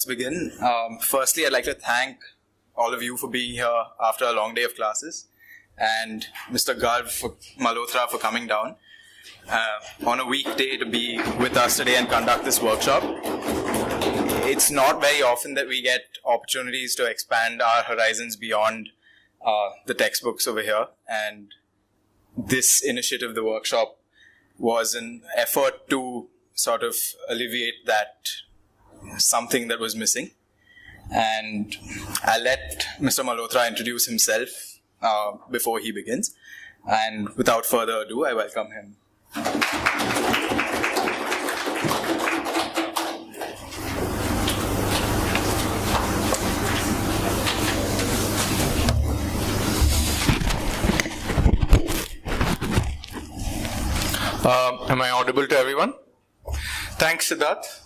Let's begin. Firstly, I'd like to thank all of you for being here after a long day of classes, and Mr. Garv Malhotra for coming down on a weekday to be with us today and conduct this workshop. It's not very often that we get opportunities to expand our horizons beyond the textbooks over here, and this initiative, the workshop, was an effort to sort of alleviate that something that was missing. And I'll let Mr. Malhotra introduce himself before he begins. And without further ado, I welcome him. Am I audible to everyone? Thanks, Siddharth.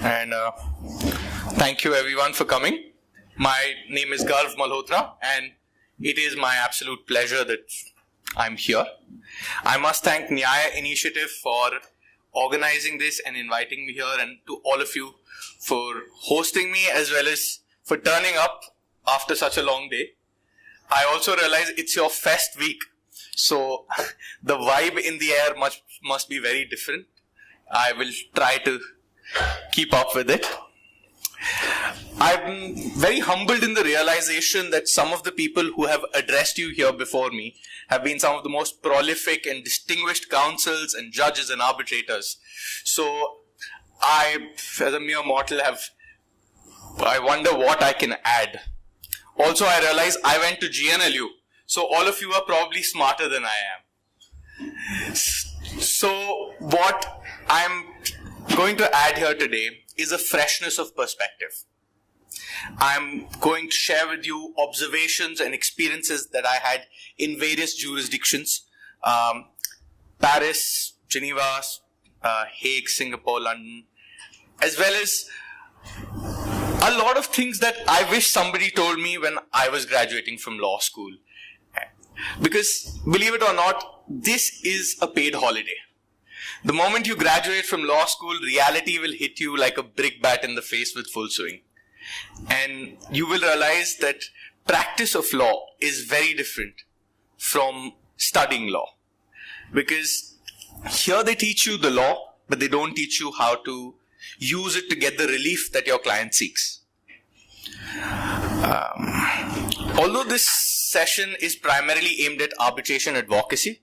And thank you everyone for coming. My name is Garv Malhotra, and it is my absolute pleasure that I'm here. I must thank Nyaya Initiative for organizing this and inviting me here, and to all of you for hosting me as well as for turning up after such a long day. I also realize it's your fest week, so the vibe in the air must be very different. I will try to keep up with it. I'm very humbled in the realization that some of the people who have addressed you here before me have been some of the most prolific and distinguished counsels and judges and arbitrators. So I, as a mere mortal, I wonder what I can add. Also, I realize I went to GNLU, so all of you are probably smarter than I am. So what I'm going to add here today is a freshness of perspective. I'm going to share with you observations and experiences that I had in various jurisdictions. Paris, Geneva, Hague, Singapore, London, as well as a lot of things that I wish somebody told me when I was graduating from law school. Because, believe it or not, this is a paid holiday. The moment you graduate from law school, reality will hit you like a brick bat in the face with full swing. And you will realize that practice of law is very different from studying law. Because here they teach you the law, but they don't teach you how to use it to get the relief that your client seeks. Although this session is primarily aimed at arbitration advocacy,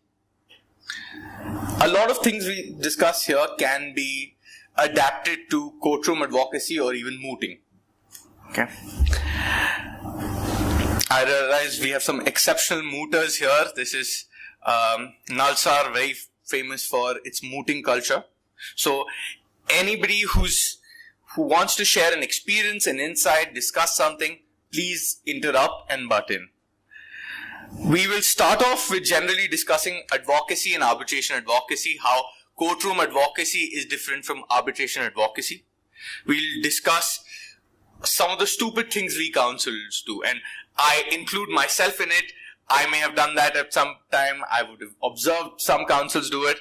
a lot of things we discuss here can be adapted to courtroom advocacy or even mooting. Okay. I realize we have some exceptional mooters here. This is Nalsar, very famous for its mooting culture. So anybody who wants to share an experience, an insight, discuss something, please interrupt and butt in. We will start off with generally discussing advocacy and arbitration advocacy, how courtroom advocacy is different from arbitration advocacy. We'll discuss some of the stupid things we counsels do, and I include myself in it. I may have done that at some time. I would have observed some counsels do it,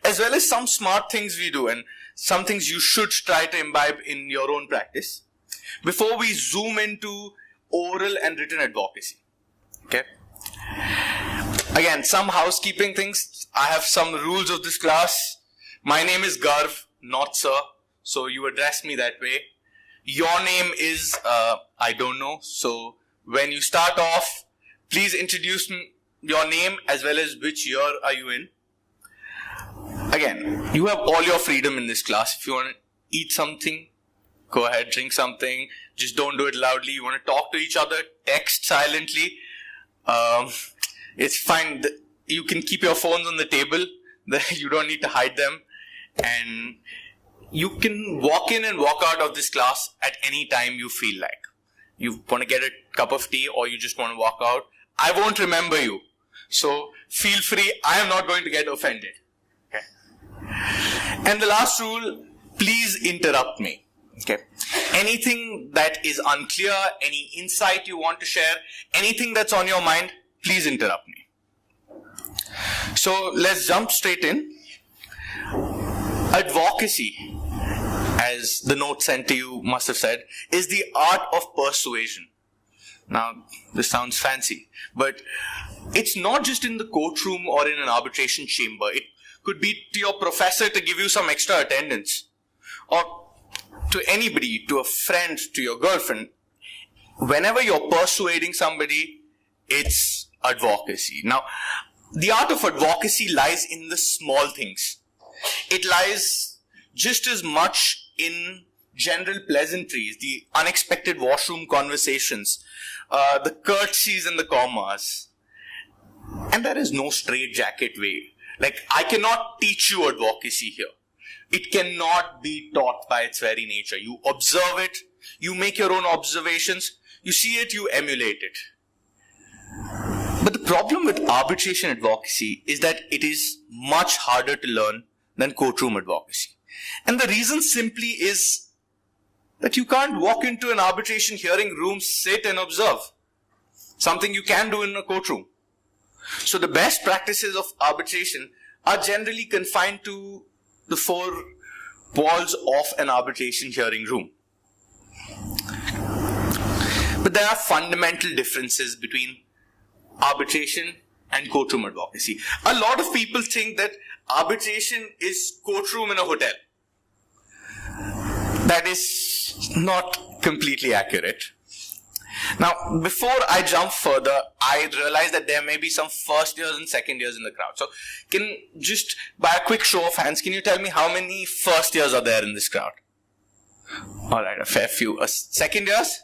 as well as some smart things we do and some things you should try to imbibe in your own practice before we zoom into oral and written advocacy. Okay. Again, some housekeeping things. I have some rules of this class. My name is Garv, not sir, so you address me that way. Your name is, I don't know, so when you start off, please introduce your name as well as which year are you in. Again, you have all your freedom in this class. If you want to eat something, go ahead, drink something. Just don't do it loudly. You want to talk to each other, text silently. It's fine. You can keep your phones on the table. You don't need to hide them. And you can walk in and walk out of this class at any time you feel like. You want to get a cup of tea or you just want to walk out. I won't remember you. So feel free. I am not going to get offended. Okay. And the last rule, please interrupt me. Okay. Anything that is unclear, any insight you want to share, anything that's on your mind, please interrupt me. So let's jump straight in. Advocacy, as the note sent to you must have said, is the art of persuasion. Now, this sounds fancy, but it's not just in the courtroom or in an arbitration chamber. It could be to your professor to give you some extra attendance, or to anybody, to a friend, to your girlfriend. Whenever you're persuading somebody, it's advocacy. Now, the art of advocacy lies in the small things. It lies just as much in general pleasantries, the unexpected washroom conversations, the curtsies and the commas. And there is no straitjacket way. Like, I cannot teach you advocacy here. It cannot be taught by its very nature. You observe it, you make your own observations, you see it, you emulate it. But the problem with arbitration advocacy is that it is much harder to learn than courtroom advocacy. And the reason simply is that you can't walk into an arbitration hearing room, sit and observe. Something you can do in a courtroom. So the best practices of arbitration are generally confined to the four walls of an arbitration hearing room. But there are fundamental differences between arbitration and courtroom advocacy. A lot of people think that arbitration is courtroom in a hotel. That is not completely accurate. Now, before I jump further, I realize that there may be some first years and second years in the crowd. So, just by a quick show of hands, can you tell me how many first years are there in this crowd? Alright, a fair few. Second years?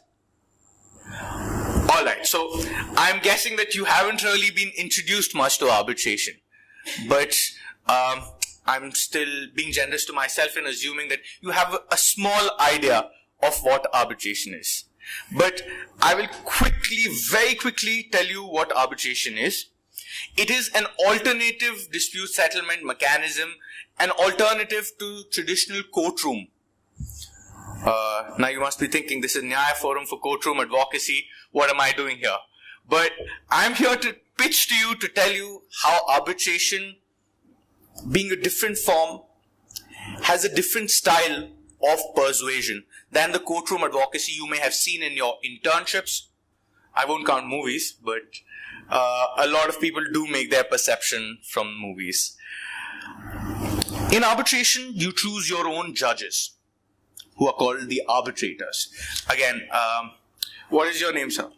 Alright, so I'm guessing that you haven't really been introduced much to arbitration. But I'm still being generous to myself in assuming that you have a small idea of what arbitration is. But I will very quickly tell you what arbitration is. It is an alternative dispute settlement mechanism, an alternative to traditional courtroom. Now you must be thinking, this is Nyaya Forum for Courtroom Advocacy. What am I doing here? But I'm here to pitch to you, to tell you how arbitration, being a different form, has a different style of persuasion than the courtroom advocacy you may have seen in your internships. I won't count movies, but a lot of people do make their perception from movies. In arbitration, you choose your own judges, who are called the arbitrators. Again, what is your name, sir?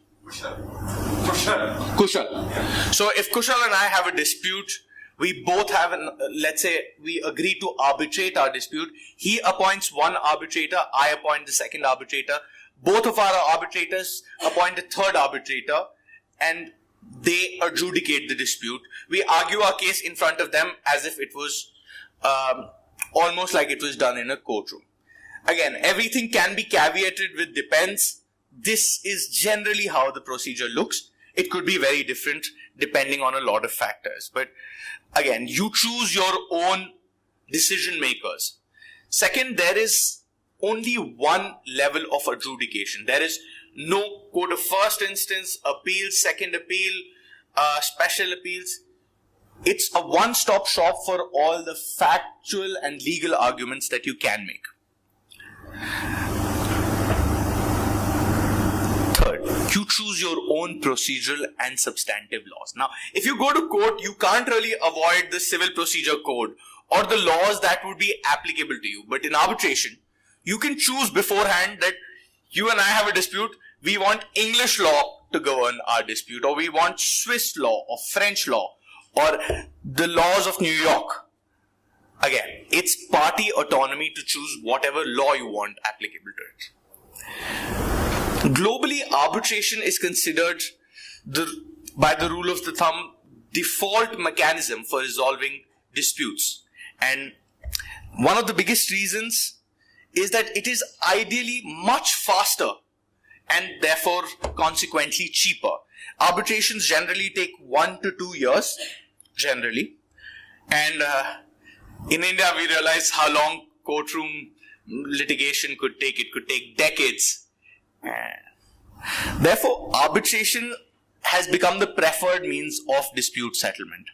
Kushal. So if Kushal and I have a dispute, we both have let's say we agree to arbitrate our dispute. He appoints one arbitrator, I appoint the second arbitrator. Both of our arbitrators appoint a third arbitrator, and they adjudicate the dispute. We argue our case in front of them as if it was almost like it was done in a courtroom. Again, everything can be caveated with depends. This is generally how the procedure looks. It could be very different depending on a lot of factors. But again, you choose your own decision makers. Second, there is only one level of adjudication. There is no court of first instance, appeal, second appeal, special appeals. It's a one-stop shop for all the factual and legal arguments that you can make. Third, you choose your own procedural and substantive laws. Now, if you go to court, you can't really avoid the civil procedure code or the laws that would be applicable to you. But in arbitration, you can choose beforehand that you and I have a dispute. We want English law to govern our dispute, or we want Swiss law or French law or the laws of New York. Again, it's party autonomy to choose whatever law you want applicable to it. Globally, arbitration is considered, by the rule of the thumb, default mechanism for resolving disputes. And one of the biggest reasons is that it is ideally much faster and therefore consequently cheaper. Arbitrations generally take 1 to 2 years, generally. And in India, we realize how long courtroom litigation could take. It could take decades. Therefore, arbitration has become the preferred means of dispute settlement.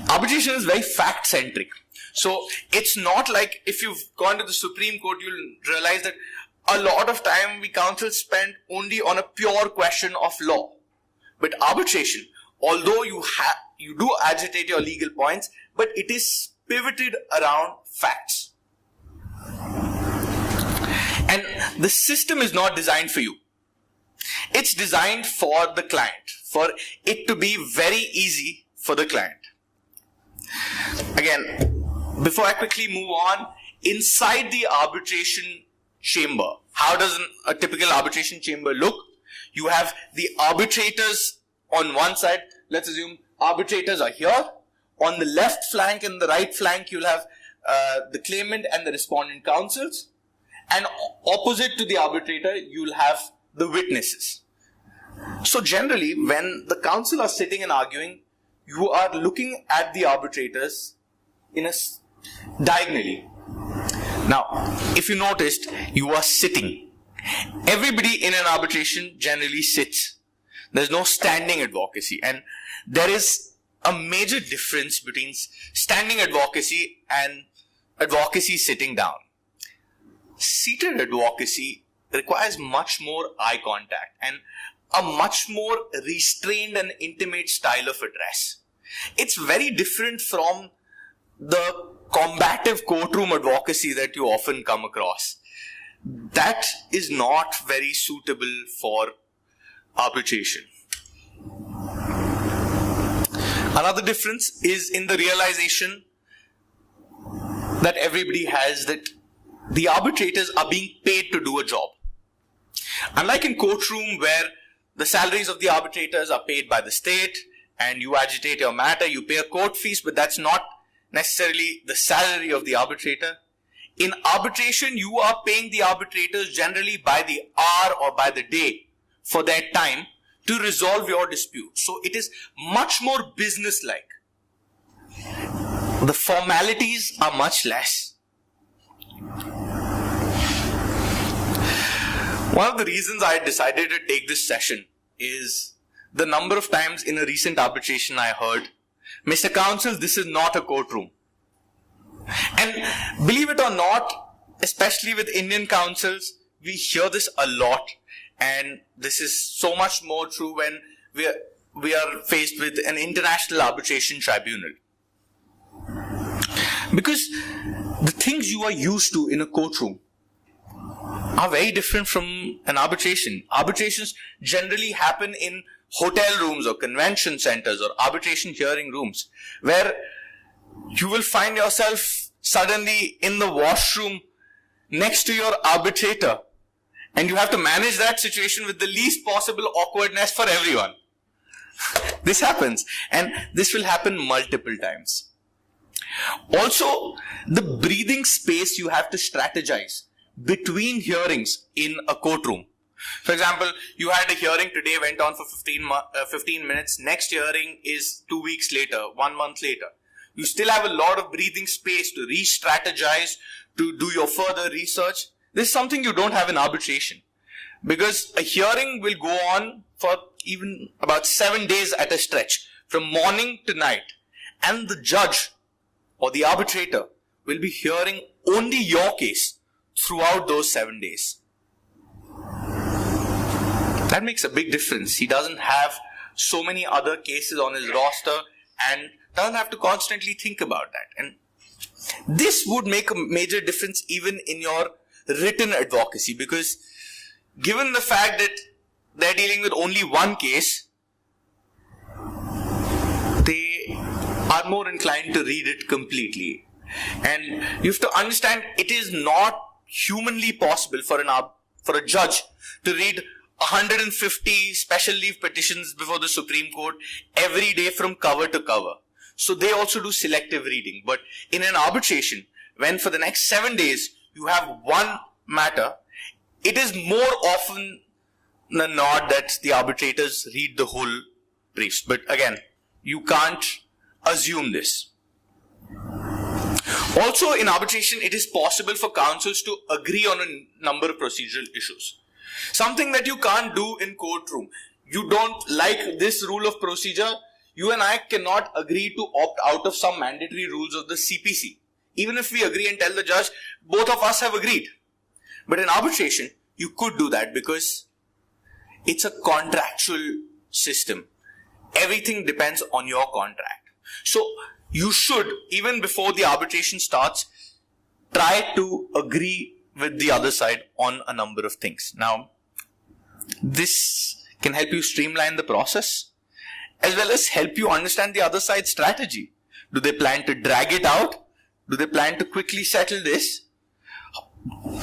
Arbitration is very fact-centric. So it's not like if you've gone to the Supreme Court, you'll realize that a lot of time we counsels spend only on a pure question of law. But arbitration, although you do agitate your legal points, but it is pivoted around facts. And the system is not designed for you. It's designed for the client, for it to be very easy for the client. Again, before I quickly move on, inside the arbitration chamber, how does a typical arbitration chamber look? You have the arbitrators on one side. Let's assume arbitrators are here. On the left flank and the right flank, you'll have the claimant and the respondent counsels. And opposite to the arbitrator, you'll have the witnesses. So generally, when the counsel are sitting and arguing, you are looking at the arbitrators in a diagonally. Now, if you noticed, you are sitting. Everybody in an arbitration generally sits. There's no standing advocacy. And there is a major difference between standing advocacy and advocacy sitting down. Seated advocacy requires much more eye contact and a much more restrained and intimate style of address. It's very different from the combative courtroom advocacy that you often come across. That is not very suitable for arbitration. Another difference is in the realization that everybody has that the arbitrators are being paid to do a job. Unlike in courtroom where the salaries of the arbitrators are paid by the state and you agitate your matter, you pay a court fees, but that's not necessarily the salary of the arbitrator. In arbitration, you are paying the arbitrators generally by the hour or by the day for their time to resolve your dispute. So it is much more business-like. The formalities are much less. One of the reasons I decided to take this session is the number of times in a recent arbitration I heard, Mr. Counsel, this is not a courtroom. And believe it or not, especially with Indian counsels, we hear this a lot. And this is so much more true when we are faced with an international arbitration tribunal. Because the things you are used to in a courtroom are very different from an arbitration. Arbitrations generally happen in hotel rooms or convention centers or arbitration hearing rooms where you will find yourself suddenly in the washroom next to your arbitrator and you have to manage that situation with the least possible awkwardness for everyone. This happens and this will happen multiple times. Also, the breathing space you have to strategize between hearings in a courtroom. For example, you had a hearing today, went on for 15 minutes. Next hearing is 2 weeks later, 1 month later. You still have a lot of breathing space to re-strategize, to do your further research. This is something you don't have in arbitration. Because a hearing will go on for even about 7 days at a stretch, from morning to night. And the judge or the arbitrator will be hearing only your case throughout those 7 days. That makes a big difference. He doesn't have so many other cases on his roster and doesn't have to constantly think about that. And this would make a major difference even in your written advocacy, because given the fact that they're dealing with only one case, they are more inclined to read it completely. And you have to understand it is not humanly possible for a judge to read 150 special leave petitions before the Supreme Court every day from cover to cover. So they also do selective reading. But in an arbitration, when for the next 7 days you have one matter, it is more often than not that the arbitrators read the whole briefs. But again, you can't assume this. Also, in arbitration, it is possible for counsels to agree on a number of procedural issues. Something that you can't do in courtroom. You don't like this rule of procedure. You and I cannot agree to opt out of some mandatory rules of the CPC. even if we agree and tell the judge, both of us have agreed. But in arbitration, you could do that because it's a contractual system. Everything depends on your contract. So you should, even before the arbitration starts, try to agree with the other side on a number of things. Now, this can help you streamline the process as well as help you understand the other side's strategy. Do they plan to drag it out? Do they plan to quickly settle this?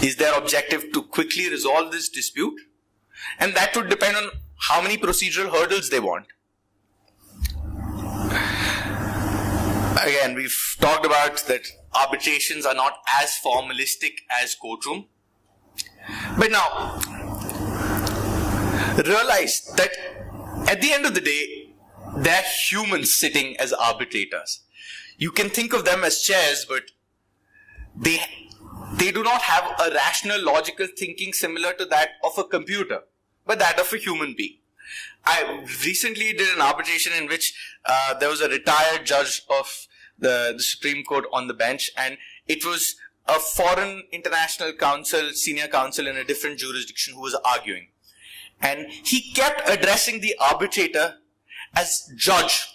Is their objective to quickly resolve this dispute? And that would depend on how many procedural hurdles they want. Again, we've talked about that arbitrations are not as formalistic as courtroom. But now, realize that at the end of the day, they're humans sitting as arbitrators. You can think of them as chairs, but they do not have a rational, logical thinking similar to that of a computer, but that of a human being. I recently did an arbitration in which there was a retired judge of the Supreme Court on the bench, and it was a foreign international counsel, senior counsel in a different jurisdiction who was arguing. And he kept addressing the arbitrator as judge.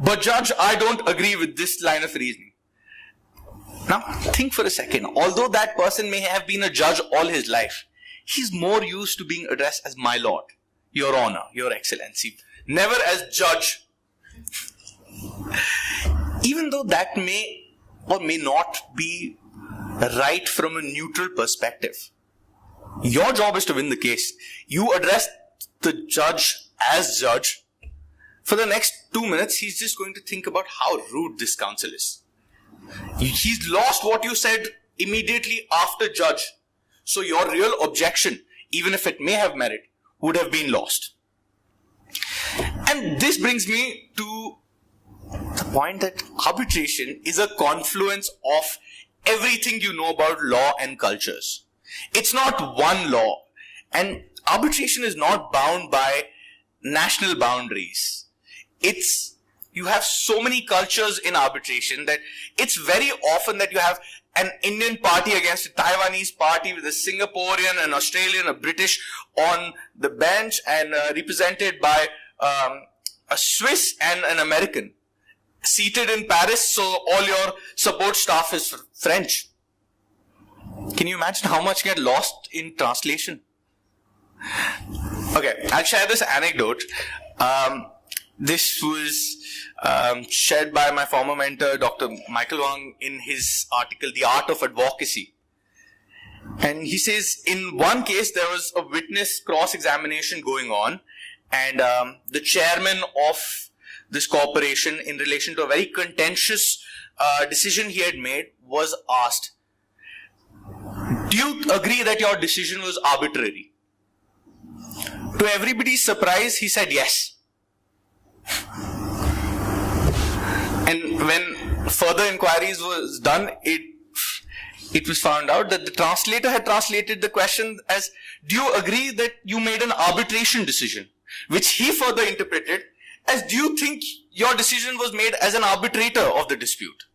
But judge, I don't agree with this line of reasoning. Now, think for a second. Although that person may have been a judge all his life, he's more used to being addressed as my lord, your honor, your excellency, never as judge. Even though that may or may not be right from a neutral perspective, your job is to win the case. You address the judge as judge. For the next 2 minutes, he's just going to think about how rude this counsel is. He's lost what you said immediately after judge. So your real objection, even if it may have merit, would have been lost. And this brings me to the point that arbitration is a confluence of everything you know about law and cultures. It's not one law, and arbitration is not bound by national boundaries. You have so many cultures in arbitration that it's very often that you have an Indian party against a Taiwanese party with a Singaporean, an Australian, a British on the bench, and represented by a Swiss and an American seated in Paris, so all your support staff is French. Can you imagine how much get lost in translation? Okay, I'll share this anecdote. This was shared by my former mentor, Dr. Michael Wang, in his article, The Art of Advocacy. And he says, in one case, there was a witness cross-examination going on, and the chairman of this corporation, in relation to a very contentious decision he had made, was asked, do you agree that your decision was arbitrary? To everybody's surprise, he said yes. And when further inquiries was done, it was found out that the translator had translated the question as, do you agree that you made an arbitration decision? Which he further interpreted as, do you think your decision was made as an arbitrator of the dispute?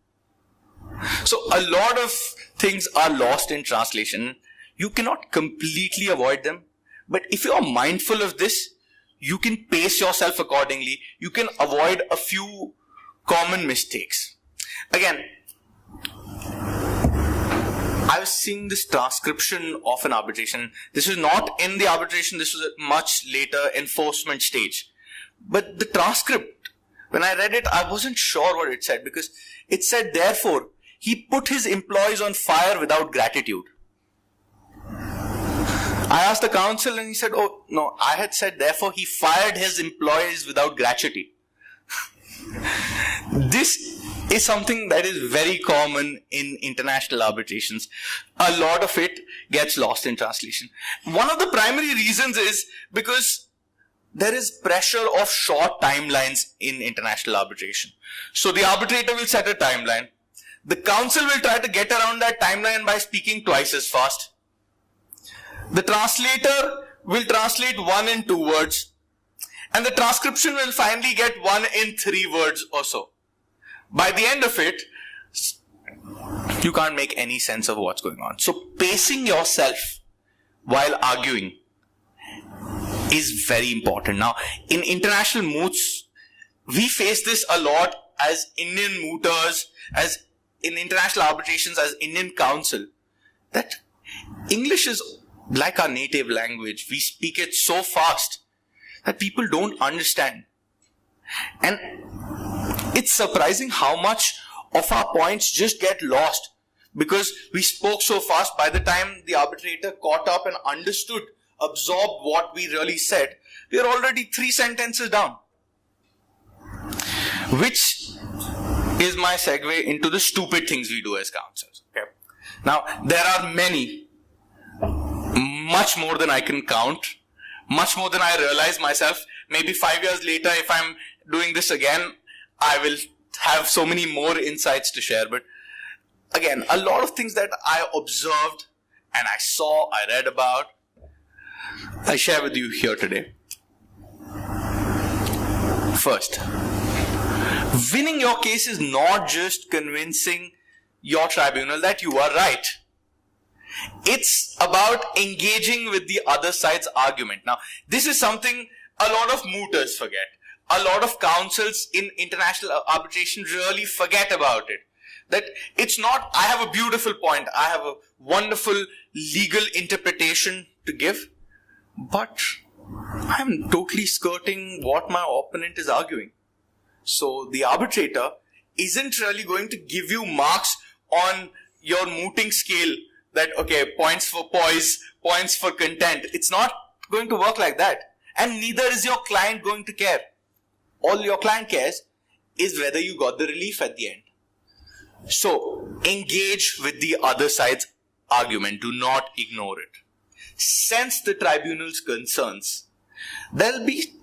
So a lot of things are lost in translation. You cannot completely avoid them. But if you are mindful of this, you can pace yourself accordingly. You can avoid a few common mistakes. Again, I was seeing this transcription of an arbitration. This was not in the arbitration. This was a much later enforcement stage. But the transcript, when I read it, I wasn't sure what it said, because it said, therefore, he put his employees on fire without gratitude. I asked the counsel and he said, oh, no, I had said, therefore, he fired his employees without gratuity. This is something that is very common in international arbitrations. A lot of it gets lost in translation. One of the primary reasons is because there is pressure of short timelines in international arbitration. So the arbitrator will set a timeline. The counsel will try to get around that timeline by speaking twice as fast. The translator will translate 1 in 2 words. And the transcription will finally get 1 in 3 words or so. By the end of it, you can't make any sense of what's going on. So pacing yourself while arguing is very important. Now, in international moots, we face this a lot as Indian mooters, as in international arbitrations, as Indian counsel, that English is like our native language. We speak it so fast that people don't understand. And it's surprising how much of our points just get lost because we spoke so fast. By the time the arbitrator caught up and understood, absorbed what we really said, we are already 3 sentences down. Which is my segue into the stupid things we do as counsels. Okay. Now, there are many, much more than I can count, much more than I realize myself. Maybe 5 years later, if I'm doing this again, I will have so many more insights to share. But again, a lot of things that I observed and I saw, I read about, I share with you here today. First, winning your case is not just convincing your tribunal that you are right. It's about engaging with the other side's argument. Now, this is something a lot of mooters forget. A lot of counsels in international arbitration really forget about it. That it's not, I have a beautiful point, I have a wonderful legal interpretation to give, but I'm totally skirting what my opponent is arguing. So the arbitrator isn't really going to give you marks on your mooting scale that, okay, points for poise, points for content. It's not going to work like that. And neither is your client going to care. All your client cares is whether you got the relief at the end. So engage with the other side's argument. Do not ignore it. Sense the tribunal's concerns. There'll be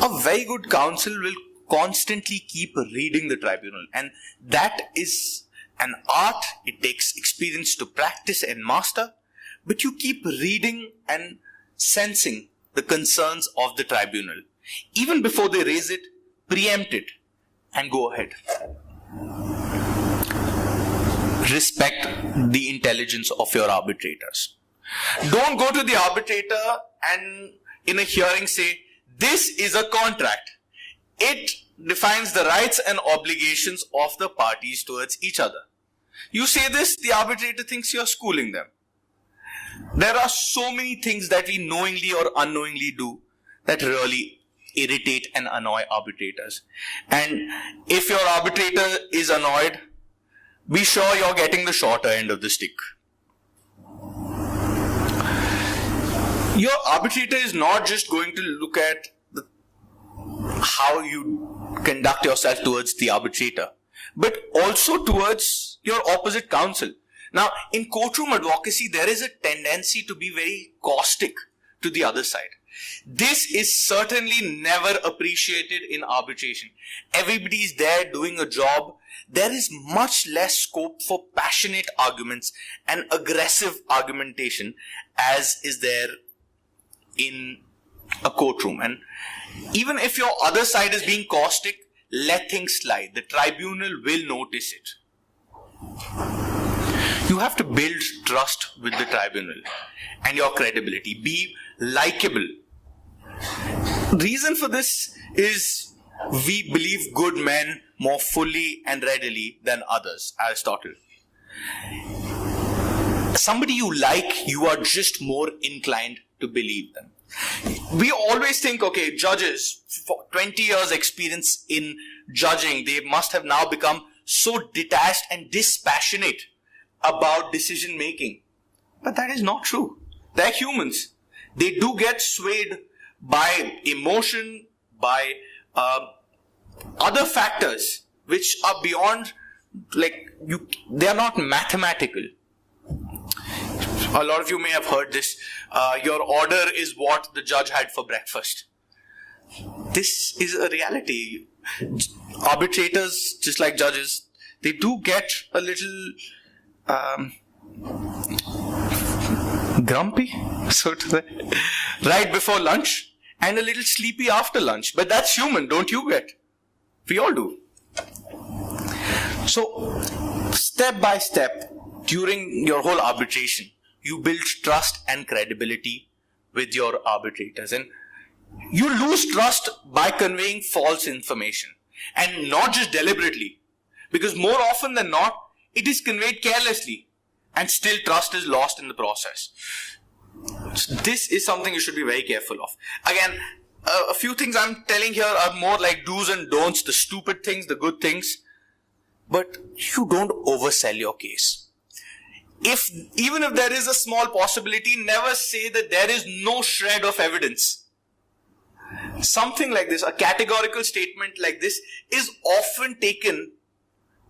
a very good counsel will constantly keep reading the tribunal, and that is an art. It takes experience to practice and master, but you keep reading and sensing the concerns of the tribunal. Even before they raise it, preempt it and go ahead. Respect the intelligence of your arbitrators. Don't go to the arbitrator and in a hearing say, this is a contract. It defines the rights and obligations of the parties towards each other. You say this, the arbitrator thinks you're schooling them. There are so many things that we knowingly or unknowingly do that really irritate and annoy arbitrators. And if your arbitrator is annoyed, be sure you're getting the shorter end of the stick. Your arbitrator is not just going to look at how you conduct yourself towards the arbitrator, but also towards your opposite counsel. Now, in courtroom advocacy, there is a tendency to be very caustic to the other side. This is certainly never appreciated in arbitration. Everybody is there doing a job. There is much less scope for passionate arguments and aggressive argumentation as is there in a courtroom. And even if your other side is being caustic, let things slide. The tribunal will notice it. You have to build trust with the tribunal and your credibility. Be likable. Reason for this is we believe good men more fully and readily than others. Aristotle. Somebody you like, you are just more inclined to believe them. We always think, okay, judges, for 20 years experience in judging, they must have now become so detached and dispassionate about decision making. But that is not true. They're humans. They do get swayed by emotion, by other factors which are beyond, they are not mathematical. A lot of you may have heard this. Your order is what the judge had for breakfast. This is a reality. Arbitrators, just like judges, they do get a little grumpy, so to say, right before lunch, and a little sleepy after lunch. But that's human, don't you get? We all do. So, step by step, during your whole arbitration, you build trust and credibility with your arbitrators. And you lose trust by conveying false information. And not just deliberately. Because more often than not, it is conveyed carelessly. And still trust is lost in the process. So this is something you should be very careful of. Again, a few things I'm telling here are more like do's and don'ts, the stupid things, the good things. But you don't oversell your case. Even if there is a small possibility, never say that there is no shred of evidence. Something like this, a categorical statement like this, is often taken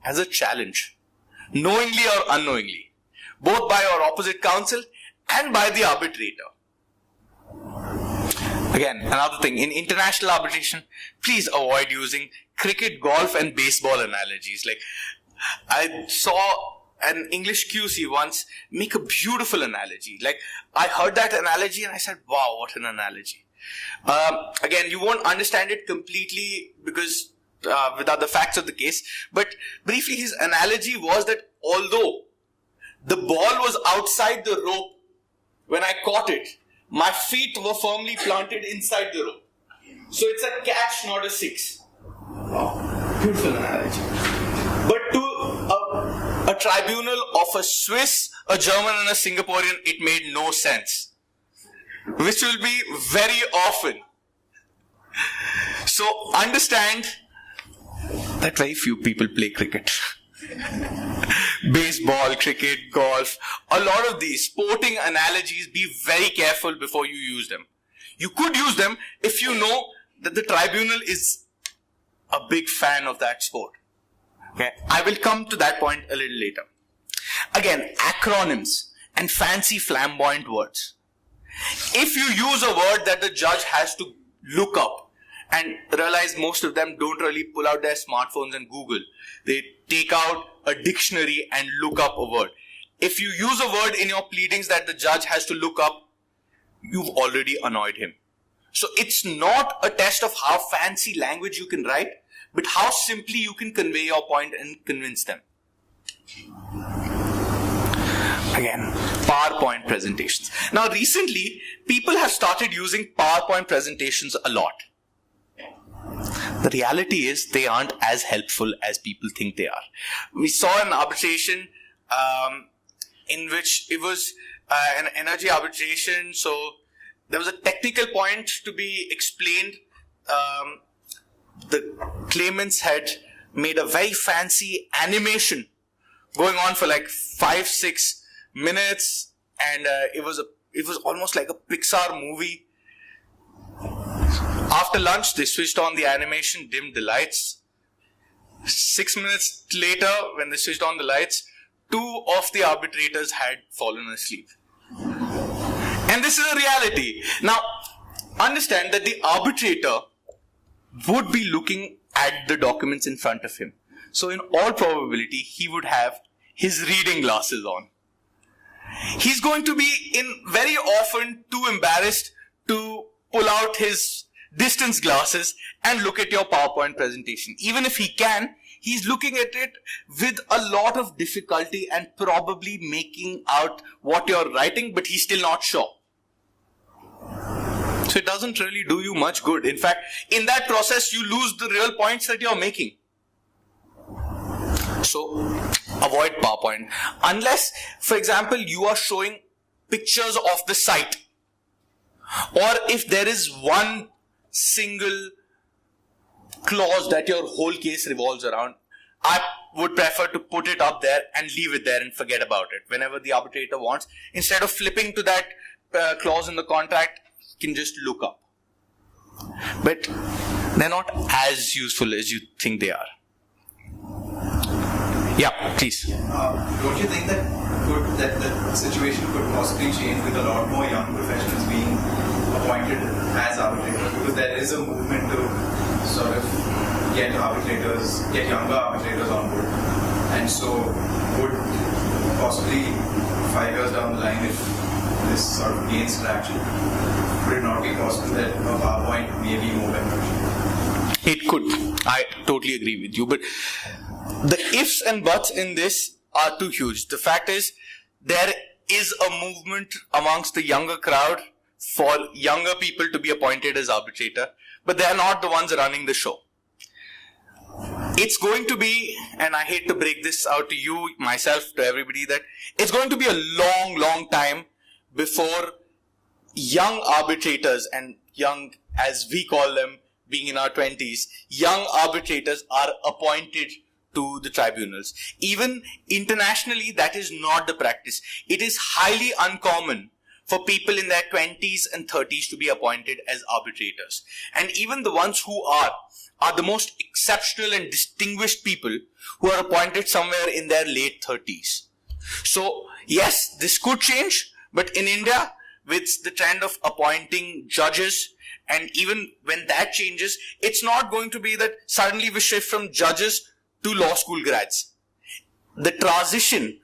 as a challenge, knowingly or unknowingly, both by our opposite counsel and by the arbitrator. Again, another thing, in international arbitration, please avoid using cricket, golf and baseball analogies. Like, I saw an English QC once make a beautiful analogy. Like, I heard that analogy and I said, wow, what an analogy. Again, you won't understand it completely because without the facts of the case, but briefly his analogy was that although the ball was outside the rope when I caught it, my feet were firmly planted inside the rope. So it's a catch, not a six. Oh, beautiful analogy. But to a tribunal of a Swiss, a German and a Singaporean, it made no sense. Which will be very often. So understand that very few people play cricket. Baseball, cricket, golf, a lot of these sporting analogies, be very careful before you use them. You could use them if you know that the tribunal is a big fan of that sport. Okay, I will come to that point a little later. Again, acronyms and fancy flamboyant words. If you use a word that the judge has to look up, and realize most of them don't really pull out their smartphones and Google. They take out a dictionary and look up a word. If you use a word in your pleadings that the judge has to look up, you've already annoyed him. So it's not a test of how fancy language you can write, but how simply you can convey your point and convince them. Again, PowerPoint presentations. Now recently, people have started using PowerPoint presentations a lot. The reality is they aren't as helpful as people think they are. We saw an arbitration in which it was an energy arbitration. So there was a technical point to be explained. The claimants had made a very fancy animation going on for like 5-6 minutes, and it was almost like a Pixar movie. After lunch, they switched on the animation, dimmed the lights. 6 minutes later, when they switched on the lights, 2 of the arbitrators had fallen asleep. And this is a reality. Now, understand that the arbitrator would be looking at the documents in front of him. So in all probability, he would have his reading glasses on. He's going to be very often too embarrassed to pull out his distance glasses and look at your PowerPoint presentation. Even if he can, he's looking at it with a lot of difficulty and probably making out what you're writing, but he's still not sure. So it doesn't really do you much good. In fact, in that process, you lose the real points that you're making. So avoid PowerPoint. Unless, for example, you are showing pictures of the site. Or if there is one single clause that your whole case revolves around, I would prefer to put it up there and leave it there and forget about it. Whenever the arbitrator wants, instead of flipping to that clause in the contract, you can just look up. But they're not as useful as you think they are. Yeah, please. Don't you think that the situation could possibly change with a lot more young professionals being appointed as arbitrators? Because there is a movement to sort of get younger arbitrators on board. And so would possibly 5 years down the line, if this sort of gains traction, would it not be possible that a PowerPoint may be more beneficial? It could. I totally agree with you. But the ifs and buts in this are too huge. The fact is, there is a movement amongst the younger crowd for younger people to be appointed as arbitrator, but they are not the ones running the show. It's going to be, and I hate to break this out to you, myself, to everybody, that it's going to be a long, long time before young arbitrators, and young as we call them, being in our 20s, young arbitrators are appointed to the tribunals. Even internationally, that is not the practice. It is highly uncommon for people in their 20s and 30s to be appointed as arbitrators. And even the ones who are the most exceptional and distinguished people who are appointed somewhere in their late 30s. So, yes, this could change, but in India, with the trend of appointing judges, and even when that changes, it's not going to be that suddenly we shift from judges to law school grads. The transition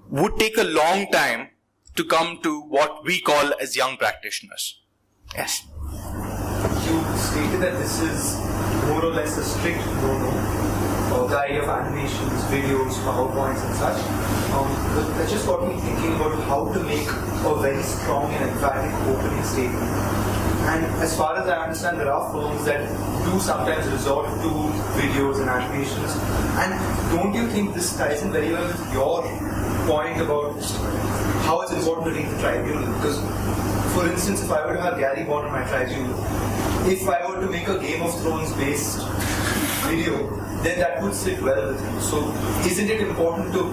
would take a long time to come to what we call as young practitioners. Yes. You stated that this is more or less a strict no-no, the idea of animations, videos, PowerPoints and such. But that just got me thinking about how to make a very strong and emphatic opening statement. And as far as I understand, there are firms that do sometimes resort to videos and animations. And don't you think this ties in very well with your point about how it's important to read the tribunal? Because, for instance, if I were to have Gary Bond on my tribunal, if I were to make a Game of Thrones based video, then that would sit well with you. So isn't it important to,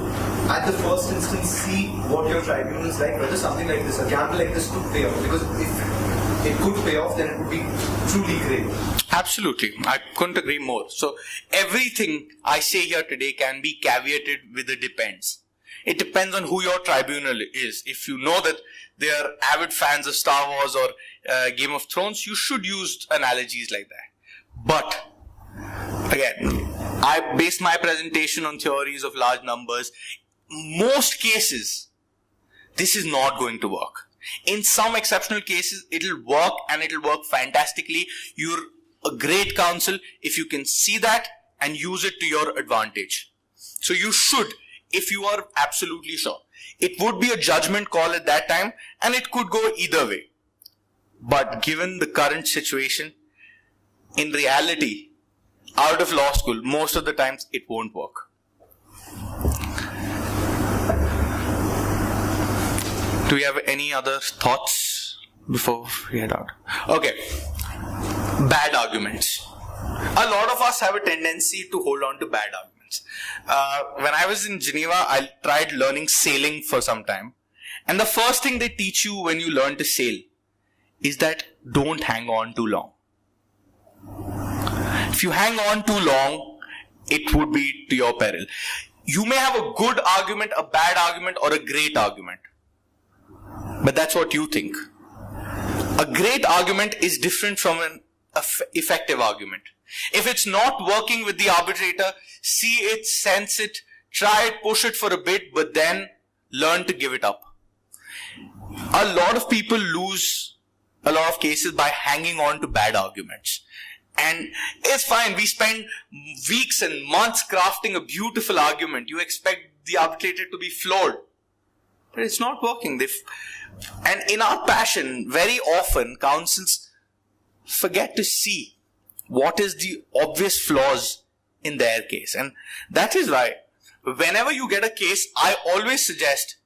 at the first instance, see what your tribunal is like, whether something like this, a gamble like this could pay off? Because if it could pay off, then it would be truly great. Absolutely. I couldn't agree more. So everything I say here today can be caveated with a depends. It depends on who your tribunal is. If you know that they are avid fans of Star Wars or Game of Thrones, you should use analogies like that. But again, I based my presentation on theories of large numbers. Most cases, this is not going to work. In some exceptional cases, it'll work, and it'll work fantastically. You're a great counsel if you can see that and use it to your advantage. So you should, if you are absolutely sure. It would be a judgment call at that time, and it could go either way. But given the current situation, in reality, out of law school, most of the times it won't work. Do we have any other thoughts before we head out? Okay. Bad arguments. A lot of us have a tendency to hold on to bad arguments. When I was in Geneva, I tried learning sailing for some time. And the first thing they teach you when you learn to sail is that don't hang on too long. If you hang on too long, it would be to your peril. You may have a good argument, a bad argument, or a great argument. But that's what you think. A great argument is different from an effective argument. If it's not working with the arbitrator, see it, sense it, try it, push it for a bit, but then learn to give it up. A lot of people lose a lot of cases by hanging on to bad arguments. And it's fine. We spend weeks and months crafting a beautiful argument. You expect the arbitrator to be floored. But it's not working. And in our passion, very often, counsels forget to see what is the obvious flaws in their case. And that is why, whenever you get a case, I always suggest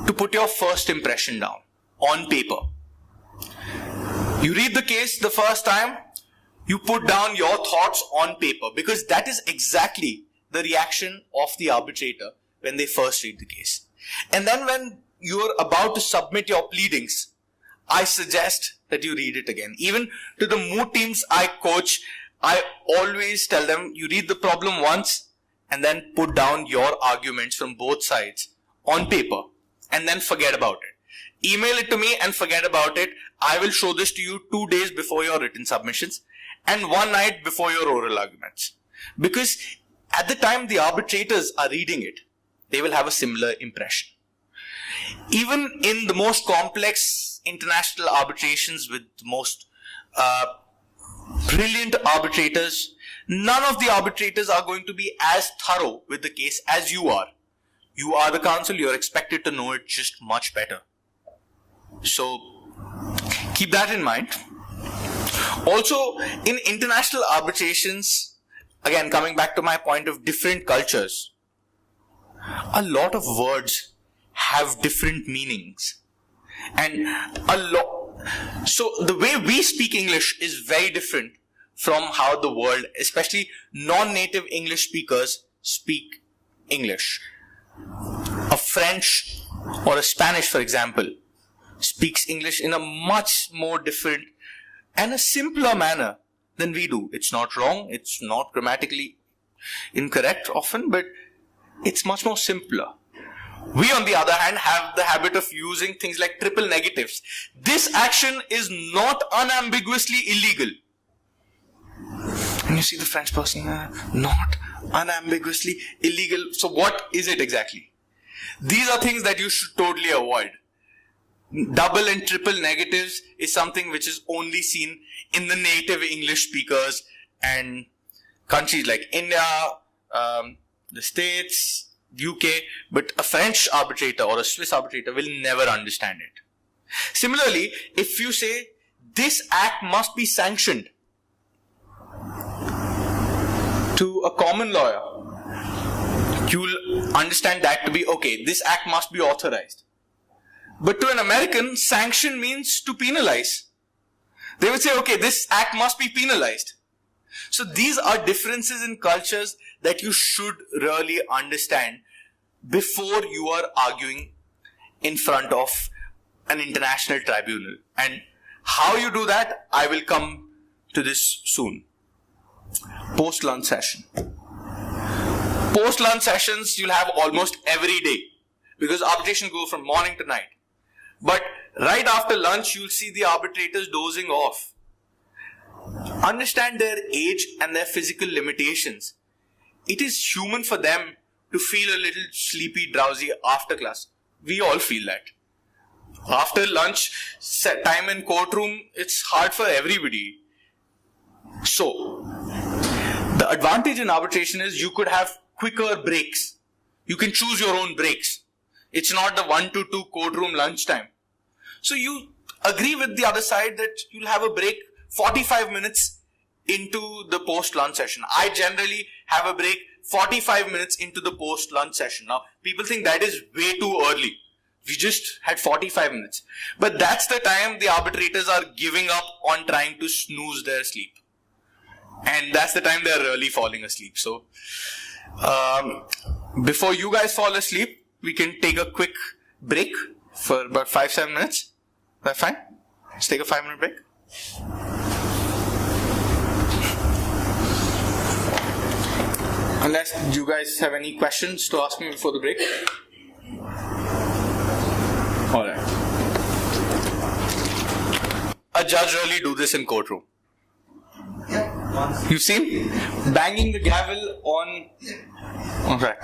to put your first impression down on paper. You read the case the first time, you put down your thoughts on paper, because that is exactly the reaction of the arbitrator when they first read the case. And then when you're about to submit your pleadings, I suggest that you read it again. Even to the moot teams I coach, I always tell them, you read the problem once and then put down your arguments from both sides on paper and then forget about it. Email it to me and forget about it. I will show this to you 2 days before your written submissions and 1 night before your oral arguments. Because at the time the arbitrators are reading it, they will have a similar impression. Even in the most complex international arbitrations with the most brilliant arbitrators, none of the arbitrators are going to be as thorough with the case as you are. You are the counsel, you're expected to know it just much better. So, keep that in mind. Also, in international arbitrations, again, coming back to my point of different cultures, a lot of words have different meanings. And so the way we speak English is very different from how the world, especially non-native English speakers, speak English. A French or a Spanish, for example, speaks English in a much more different and a simpler manner than we do. It's not wrong, it's not grammatically incorrect often, but it's much more simpler. We, on the other hand, have the habit of using things like triple negatives. This action is not unambiguously illegal. And you see the French person, not unambiguously illegal. So what is it exactly? These are things that you should totally avoid. Double and triple negatives is something which is only seen in the native English speakers and countries like India, the States, UK, but a French arbitrator or a Swiss arbitrator will never understand it. Similarly, if you say, this act must be sanctioned, to a common lawyer, you'll understand that to be, okay, this act must be authorized. But to an American, sanction means to penalize. They would say, okay, this act must be penalized. So these are differences in cultures that you should really understand before you are arguing in front of an international tribunal. And how you do that, I will come to this soon. Post-lunch session. Post-lunch sessions you'll have almost every day because arbitration goes from morning to night. But right after lunch, you'll see the arbitrators dozing off. Understand their age and their physical limitations. It is human for them to feel a little sleepy, drowsy after class. We all feel that. After lunch, time in courtroom, it's hard for everybody. So, the advantage in arbitration is you could have quicker breaks. You can choose your own breaks. It's not the 1 to 2 courtroom lunchtime. So you agree with the other side that you'll have a break 45 minutes into the post-lunch session. I generally have a break 45 minutes into the post-lunch session. Now, people think that is way too early. We just had 45 minutes. But that's the time the arbitrators are giving up on trying to snooze their sleep. And that's the time they're really falling asleep. So, before you guys fall asleep, we can take a quick break for about 5-7 minutes. Is that fine? Let's take a 5-minute break. Unless you guys have any questions to ask me before the break. Alright. A judge really do this in courtroom. You've seen? Banging the gavel on... Okay.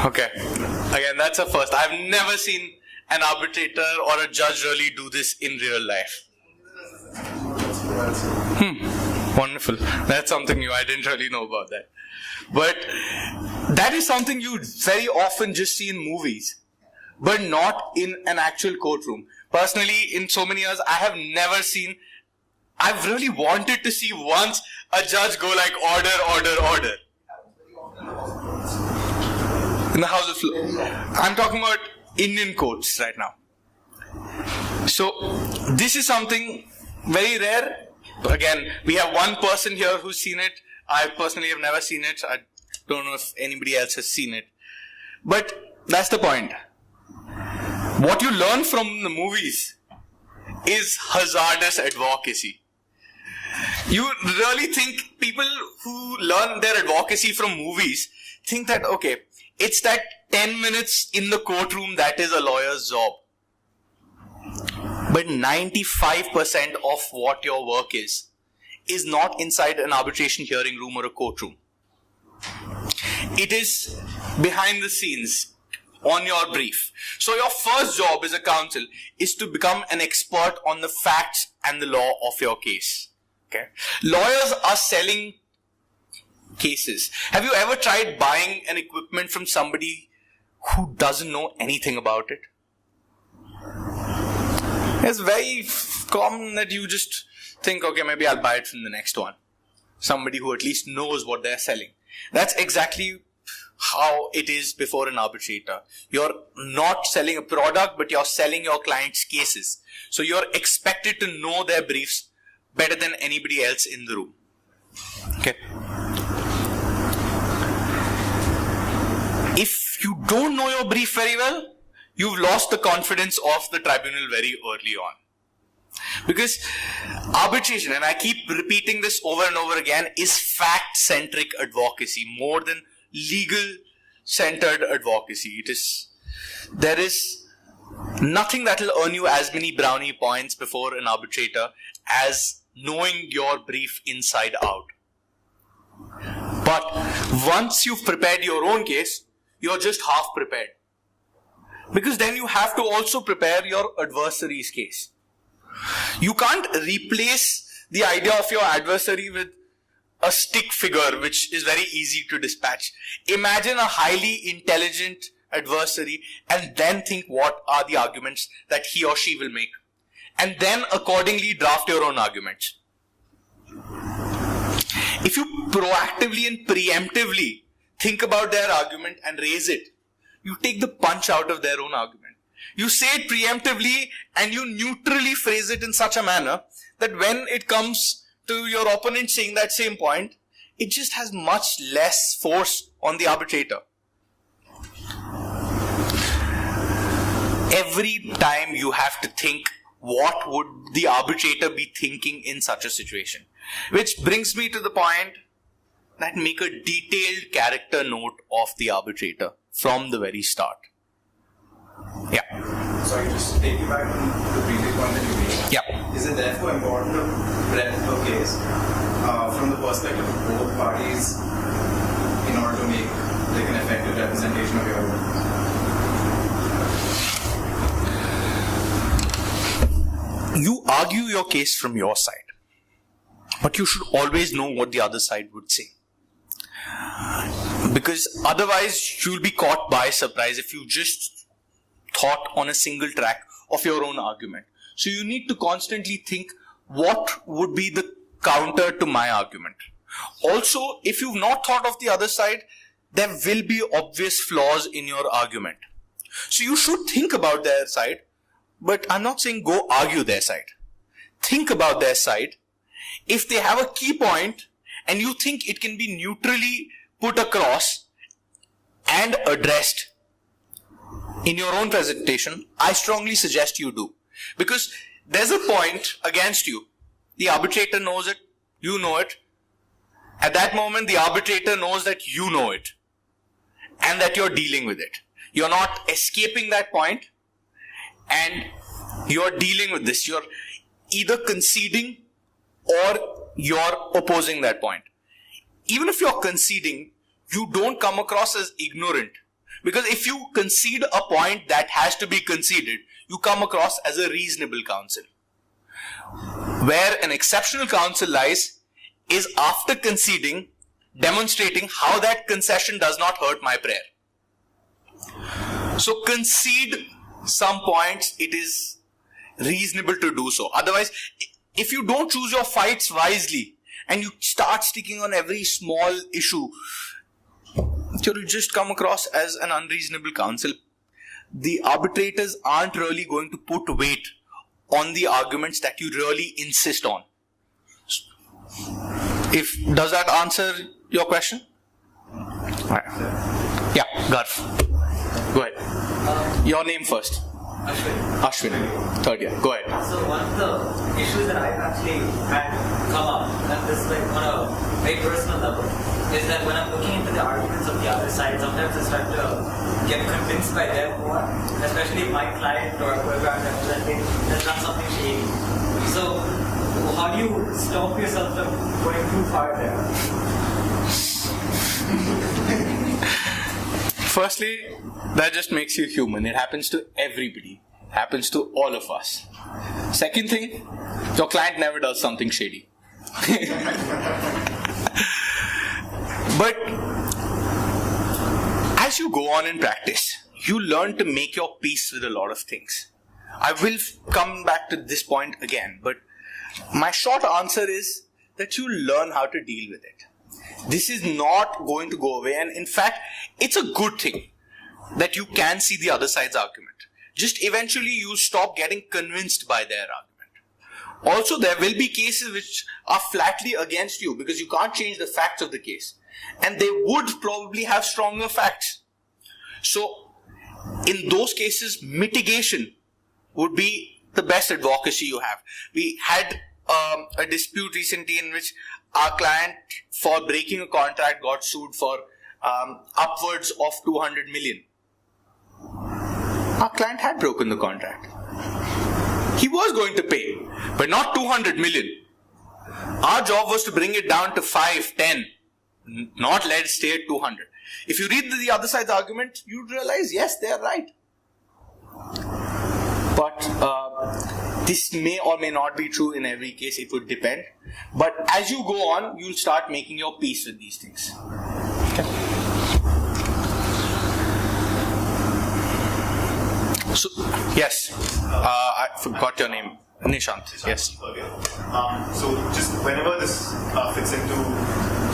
Okay. Again, that's a first. I've never seen an arbitrator or a judge really do this in real life. Wonderful. That's something new. I didn't really know about that. But that is something you very often just see in movies, but not in an actual courtroom. Personally, in so many years, I have never seen... I've really wanted to see once a judge go like order, order, order. In the House of Law. I'm talking about Indian courts right now. So, this is something very rare. Again, we have one person here who's seen it. I personally have never seen it. I don't know if anybody else has seen it. But that's the point. What you learn from the movies is hazardous advocacy. You really think people who learn their advocacy from movies think that, okay, it's that 10 minutes in the courtroom that is a lawyer's job. But 95% of what your work is not inside an arbitration hearing room or a courtroom. It is behind the scenes, on your brief. So your first job as a counsel is to become an expert on the facts and the law of your case. Okay. Lawyers are selling cases. Have you ever tried buying an equipment from somebody who doesn't know anything about it? It's very common that you just think, okay, maybe I'll buy it from the next one. Somebody who at least knows what they're selling. That's exactly how it is before an arbitrator. You're not selling a product, but you're selling your client's cases. So you're expected to know their briefs better than anybody else in the room. Okay. If you don't know your brief very well, you've lost the confidence of the tribunal very early on. Because arbitration, and I keep repeating this over and over again, is fact-centric advocacy more than legal-centered advocacy. There is nothing that will earn you as many brownie points before an arbitrator as knowing your brief inside out. But once you've prepared your own case, you're just half prepared. Because then you have to also prepare your adversary's case. You can't replace the idea of your adversary with a stick figure, which is very easy to dispatch. Imagine a highly intelligent adversary and then think what are the arguments that he or she will make. And then accordingly draft your own arguments. If you proactively and preemptively think about their argument and raise it, you take the punch out of their own argument. You say it preemptively and you neutrally phrase it in such a manner that when it comes to your opponent saying that same point, it just has much less force on the arbitrator. Every time you have to think, what would the arbitrator be thinking in such a situation? Which brings me to the point that make a detailed character note of the arbitrator from the very start. Yeah. Sorry, just to take you back to the previous point that you made. Yeah. Is it therefore important to prep a case from the perspective of both parties in order to make like an effective representation of your own? You argue your case from your side, but you should always know what the other side would say. Because otherwise you'll be caught by surprise if you just thought on a single track of your own argument. So you need to constantly think what would be the counter to my argument. Also, if you've not thought of the other side, there will be obvious flaws in your argument. So you should think about their side, but I'm not saying go argue their side. Think about their side. If they have a key point and you think it can be neutrally put across and addressed in your own presentation, I strongly suggest you do. Because there's a point against you. The arbitrator knows it, you know it. At that moment, the arbitrator knows that you know it and that you're dealing with it. You're not escaping that point and you're dealing with this. You're either conceding or you're opposing that point. Even if you're conceding, you don't come across as ignorant. Because if you concede a point that has to be conceded, you come across as a reasonable counsel. Where an exceptional counsel lies is after conceding, demonstrating how that concession does not hurt my prayer. So concede some points, it is reasonable to do so. Otherwise, if you don't choose your fights wisely and you start sticking on every small issue, you'll just come across as an unreasonable counsel. The arbitrators aren't really going to put weight on the arguments that you really insist on. Does that answer your question? Right. Yeah, Garf. Go ahead. Your name first. Ashwin. Third year. Go ahead. So one of the issues that I've actually had come up, and this is like on a very personal level, is that when I'm looking into the arguments of the other side, sometimes I start to get convinced by them more, especially if my client or whoever I'm representing has done something shady. So how do you stop yourself from going too far there? Firstly, that just makes you human. It happens to everybody. It happens to all of us. Second thing, your client never does something shady. But as you go on in practice, you learn to make your peace with a lot of things. I will come back to this point again, but my short answer is that you learn how to deal with it. This is not going to go away, and in fact, it's a good thing that you can see the other side's argument. Just eventually you stop getting convinced by their argument. Also, there will be cases which are flatly against you because you can't change the facts of the case, and they would probably have stronger facts. So, in those cases, mitigation would be the best advocacy you have. We had a dispute recently in which our client, for breaking a contract, got sued for upwards of 200 million. Our client had broken the contract. He was going to pay, but not 200 million. Our job was to bring it down to 5, 10, not let it stay at 200. If you read the other side's argument, you'd realize, yes, they are right. But this may or may not be true in every case. It would depend. But as you go on, you'll start making your peace with these things. Okay. So, yes, I forgot your name. Nishant. Yes. Okay. So just whenever this fits into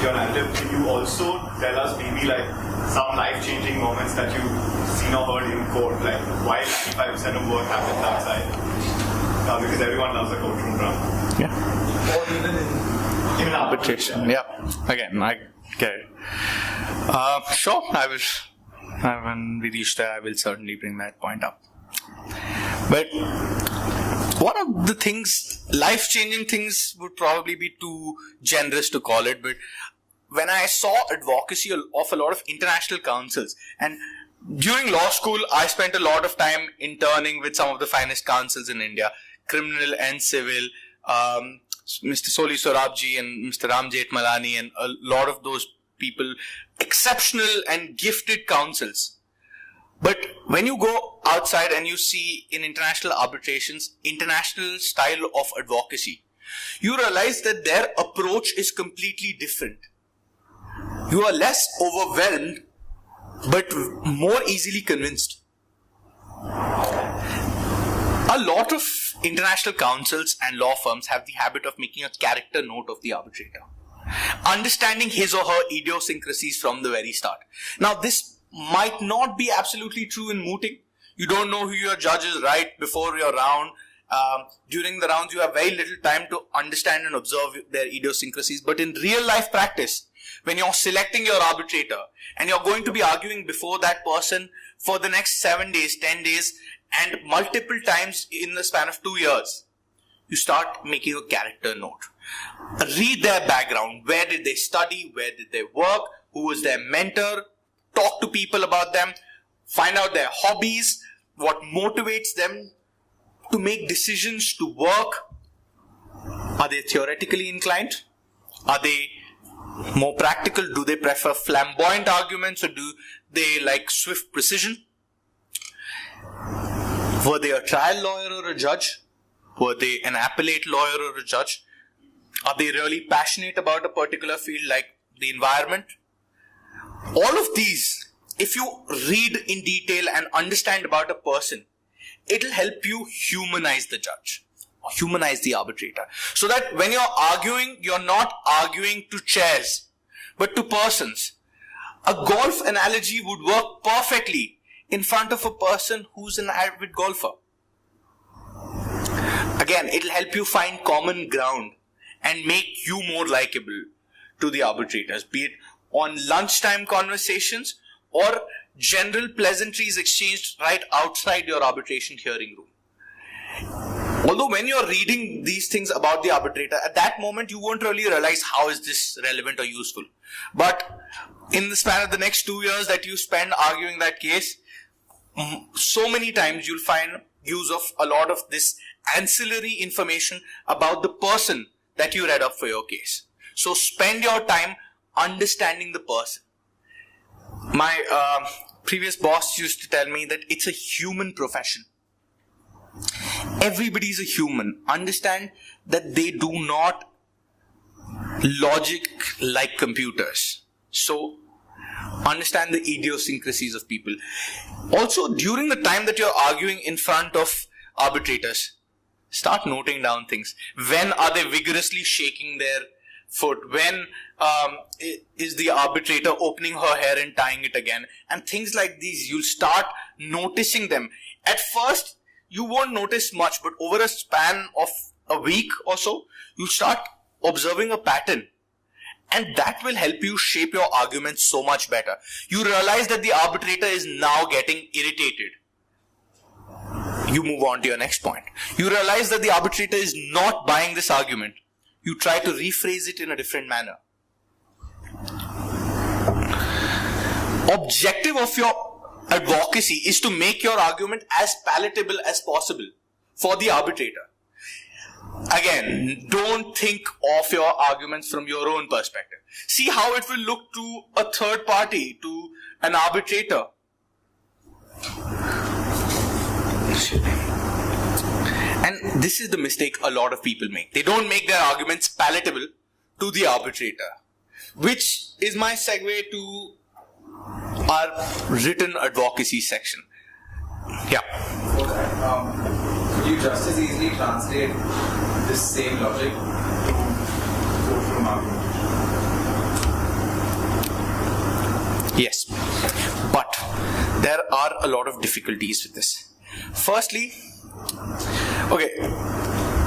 your narrative, can you also tell us maybe like some life-changing moments that you've seen or heard in court, like why 95% of work happens outside? Because everyone loves the courtroom drama. Yeah. Or even in Arbitration. Yeah. Again, I get it. Sure. When we reach there, I will certainly bring that point up. But one of the things, life-changing things would probably be too generous to call it, but when I saw advocacy of a lot of international councils, and during law school, I spent a lot of time interning with some of the finest councils in India, criminal and civil, Mr. Soli Sorabji and Mr. Ram Jethmalani and a lot of those people, exceptional and gifted councils. But when you go outside and you see in international arbitrations, international style of advocacy, you realize that their approach is completely different. You are less overwhelmed, but more easily convinced. A lot of international councils and law firms have the habit of making a character note of the arbitrator, understanding his or her idiosyncrasies from the very start. Now, this might not be absolutely true in mooting. You don't know who your judge is right before your round. During the rounds, you have very little time to understand and observe their idiosyncrasies. But in real life practice, when you're selecting your arbitrator and you're going to be arguing before that person for the next 7 days, 10 days, and multiple times in the span of 2 years, you start making a character note. Read their background. Where did they study? Where did they work? Who was their mentor? Talk to people about them. Find out their hobbies. What motivates them to make decisions to work. Are they theoretically inclined? Are they more practical? Do they prefer flamboyant arguments or do they like swift precision? Were they a trial lawyer or a judge? Were they an appellate lawyer or a judge? Are they really passionate about a particular field like the environment? All of these, if you read in detail and understand about a person, it'll help you humanize the judge, or humanize the arbitrator. So that when you're arguing, you're not arguing to chairs, but to persons. A golf analogy would work perfectly in front of a person who's an avid golfer. Again, it'll help you find common ground and make you more likable to the arbitrators, be it on lunchtime conversations or general pleasantries exchanged right outside your arbitration hearing room. Although when you're reading these things about the arbitrator, at that moment you won't really realize how is this relevant or useful. But in the span of the next 2 years that you spend arguing that case, so many times you'll find use of a lot of this ancillary information about the person that you read up for your case. So spend your time understanding the person. My previous boss used to tell me that it's a human profession. Everybody is a human. Understand that they do not logic like computers. So understand the idiosyncrasies of people. Also, during the time that you're arguing in front of arbitrators, start noting down things. When are they vigorously shaking their foot? When is the arbitrator opening her hair and tying it again? And things like these, you'll start noticing them. At first, you won't notice much, but over a span of a week or so, you'll start observing a pattern. And that will help you shape your arguments so much better. You realize that the arbitrator is now getting irritated. You move on to your next point. You realize that the arbitrator is not buying this argument. You try to rephrase it in a different manner. Objective of your advocacy is to make your argument as palatable as possible for the arbitrator. Again, don't think of your arguments from your own perspective. See how it will look to a third party, to an arbitrator. And this is the mistake a lot of people make. They don't make their arguments palatable to the arbitrator. Which is my segue to our written advocacy section. Yeah. Could you just as easily translate this same logic to courtroom argument? Yes. But there are a lot of difficulties with this. Firstly, okay,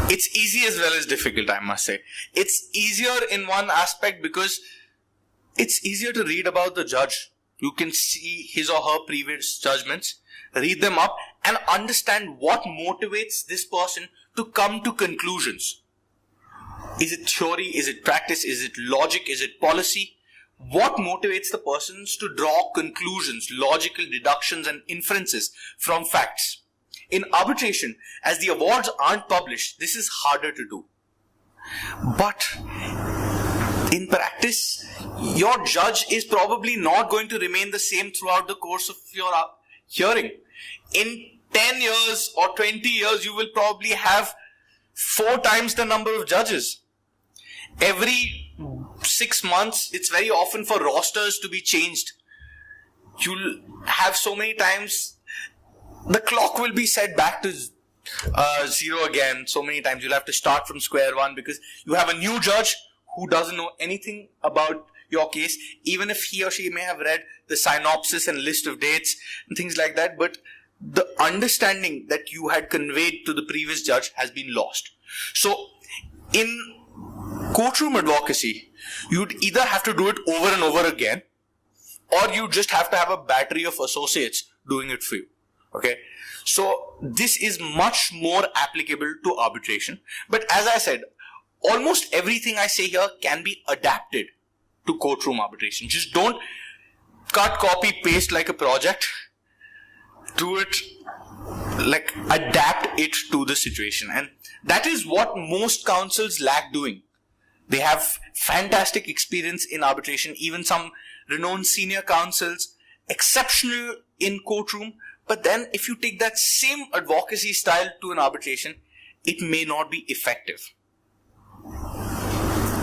it's easy as well as difficult, I must say. It's easier in one aspect because it's easier to read about the judge. You can see his or her previous judgments, read them up, and understand what motivates this person to come to conclusions. Is it theory? Is it practice? Is it logic? Is it policy? What motivates the persons to draw conclusions, logical deductions, and inferences from facts? In arbitration, as the awards aren't published, this is harder to do. But in practice, your judge is probably not going to remain the same throughout the course of your hearing. In 10 years or 20 years, you will probably have 4 times the number of judges. Every 6 months, it's very often for rosters to be changed. You'll have so many times, the clock will be set back to 0 again. So many times you'll have to start from square one because you have a new judge who doesn't know anything about your case, even if he or she may have read the synopsis and list of dates and things like that, but the understanding that you had conveyed to the previous judge has been lost. So in courtroom advocacy, you'd either have to do it over and over again, or you just have to have a battery of associates doing it for you. Okay, so this is much more applicable to arbitration. But as I said, almost everything I say here can be adapted to courtroom arbitration. Just don't cut, copy, paste like a project. Do it, like adapt it to the situation. And that is what most counsels lack doing. They have fantastic experience in arbitration, even some renowned senior counsels, exceptional in courtroom. But then if you take that same advocacy style to an arbitration, it may not be effective.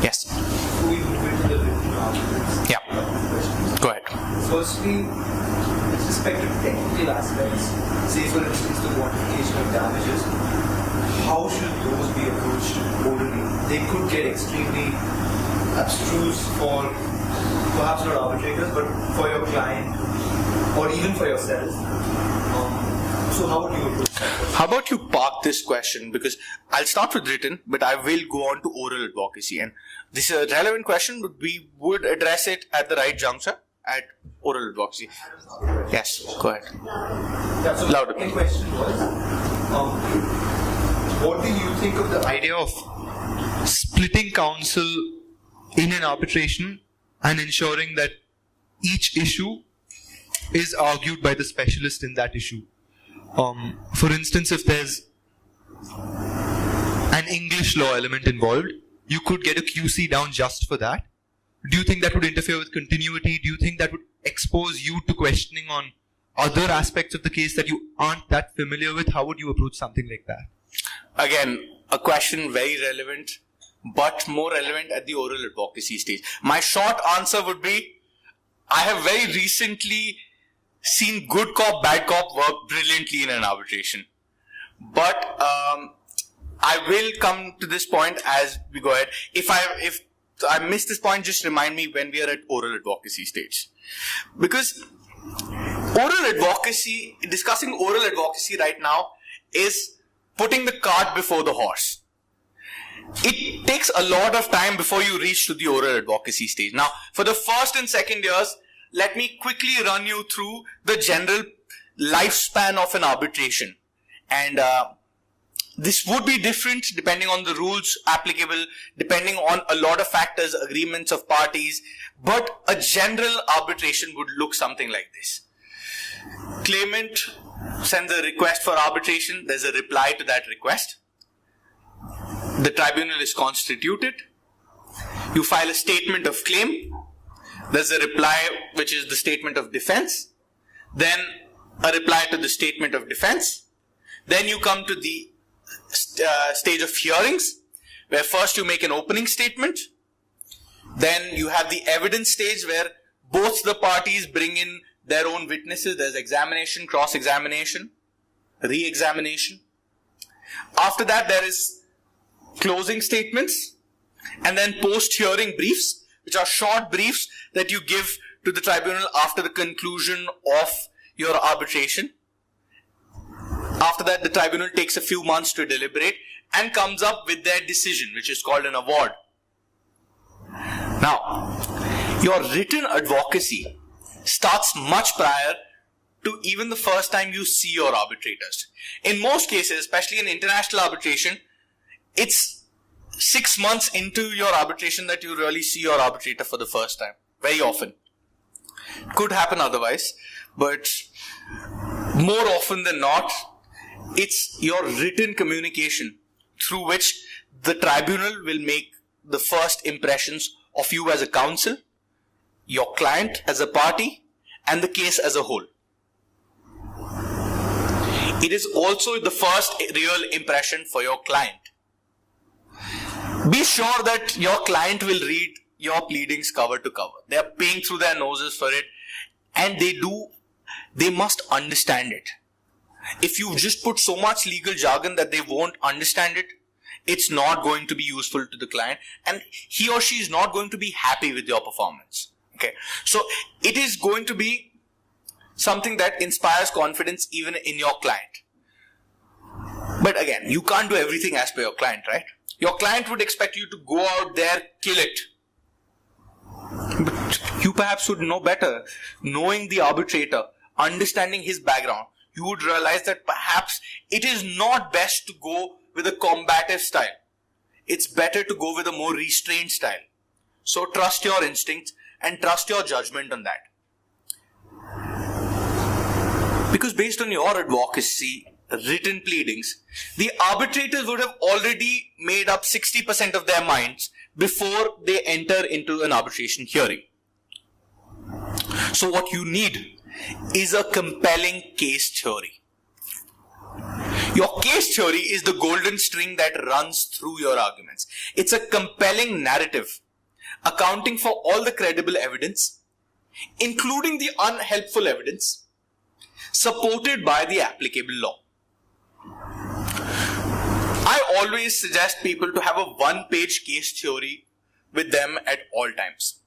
Yes. Before we move into the written arguments, Yeah. questions. Go ahead. Firstly, with respect to technical aspects, say for instance the quantification of damages, how should those be approached orally? They could get extremely abstruse for perhaps not arbitrators, but for your client or even for yourself. So how would you approach that? How about you park this question, because I'll start with written, but I will go on to oral advocacy. And this is a relevant question, but we would address it at the right juncture at oral advocacy. Yes, go ahead. Yeah, so Louder. the second question was, what do you think of the idea of splitting counsel in an arbitration and ensuring that each issue is argued by the specialist in that issue? For instance, if there's an English law element involved, you could get a QC down just for that. Do you think that would interfere with continuity? Do you think that would expose you to questioning on other aspects of the case that you aren't that familiar with? How would you approach something like that? Again, a question very relevant, but more relevant at the oral advocacy stage. My short answer would be, I have very recently seen good cop, bad cop work brilliantly in an arbitration. But I will come to this point as we go ahead. If I miss this point, just remind me when we are at oral advocacy stage. Because discussing oral advocacy right now is putting the cart before the horse. It takes a lot of time before you reach to the oral advocacy stage. Now, for the first and second years, let me quickly run you through the general lifespan of an arbitration. And this would be different depending on the rules applicable, depending on a lot of factors, agreements of parties, but a general arbitration would look something like this. Claimant sends a request for arbitration. There's a reply to that request. The tribunal is constituted. You file a statement of claim. There's a reply, which is the statement of defense. Then a reply to the statement of defense. Then you come to the stage of hearings, where first you make an opening statement. Then you have the evidence stage, where both the parties bring in their own witnesses. There's examination, cross-examination, re-examination. After that, there is closing statements, and then post-hearing briefs, which are short briefs that you give to the tribunal after the conclusion of your arbitration. After that, the tribunal takes a few months to deliberate and comes up with their decision, which is called an award. Now, your written advocacy starts much prior to even the first time you see your arbitrators. In most cases, especially in international arbitration, it's 6 months into your arbitration that you really see your arbitrator for the first time. Very often. Could happen otherwise, but more often than not, it's your written communication through which the tribunal will make the first impressions of you as a counsel, your client as a party, and the case as a whole. It is also the first real impression for your client. Be sure that your client will read your pleadings cover to cover. They are paying through their noses for it, and they must understand it. If you just put so much legal jargon that they won't understand it, it's not going to be useful to the client, and he or she is not going to be happy with your performance. Okay, so it is going to be something that inspires confidence even in your client. But again, you can't do everything as per your client, right? Your client would expect you to go out there, kill it. But you perhaps would know better. Knowing the arbitrator, understanding his background, you would realize that perhaps it is not best to go with a combative style. It's better to go with a more restrained style. So trust your instincts and trust your judgment on that. Because based on your advocacy, written pleadings, the arbitrators would have already made up 60% of their minds before they enter into an arbitration hearing. So what you need is a compelling case theory. Your case theory is the golden string that runs through your arguments. It's a compelling narrative, accounting for all the credible evidence, including the unhelpful evidence, supported by the applicable law. I always suggest people to have a one-page case theory with them at all times,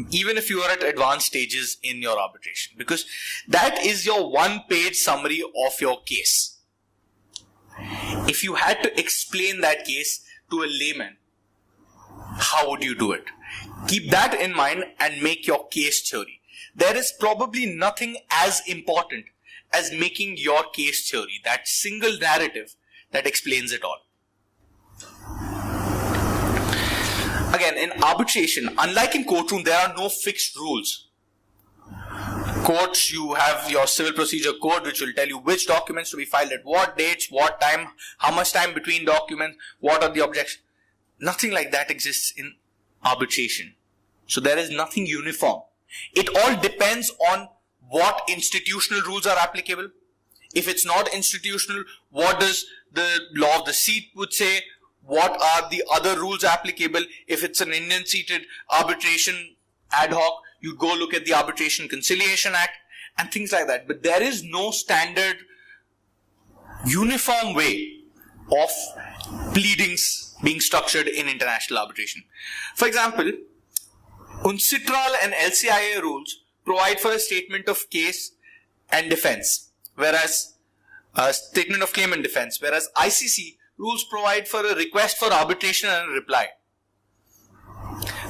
even if you are at advanced stages in your arbitration, because that is your one-page summary of your case. If you had to explain that case to a layman, how would you do it? Keep that in mind and make your case theory. There is probably nothing as important as making your case theory, that single narrative that explains it all. Again, in arbitration, unlike in courtroom, there are no fixed rules. Courts, you have your civil procedure code, which will tell you which documents to be filed at what dates, what time, how much time between documents, what are the objections. Nothing like that exists in arbitration. So there is nothing uniform. It all depends on what institutional rules are applicable. If it's not institutional, what does the law of the seat would say? What are the other rules applicable? If it's an Indian seated arbitration ad hoc, you go look at the Arbitration Conciliation Act and things like that. But there is no standard uniform way of pleadings being structured in international arbitration. For example, UNCITRAL and LCIA rules provide for a statement of case and defense, whereas a statement of claim and defense, whereas ICC rules provide for a request for arbitration and a reply.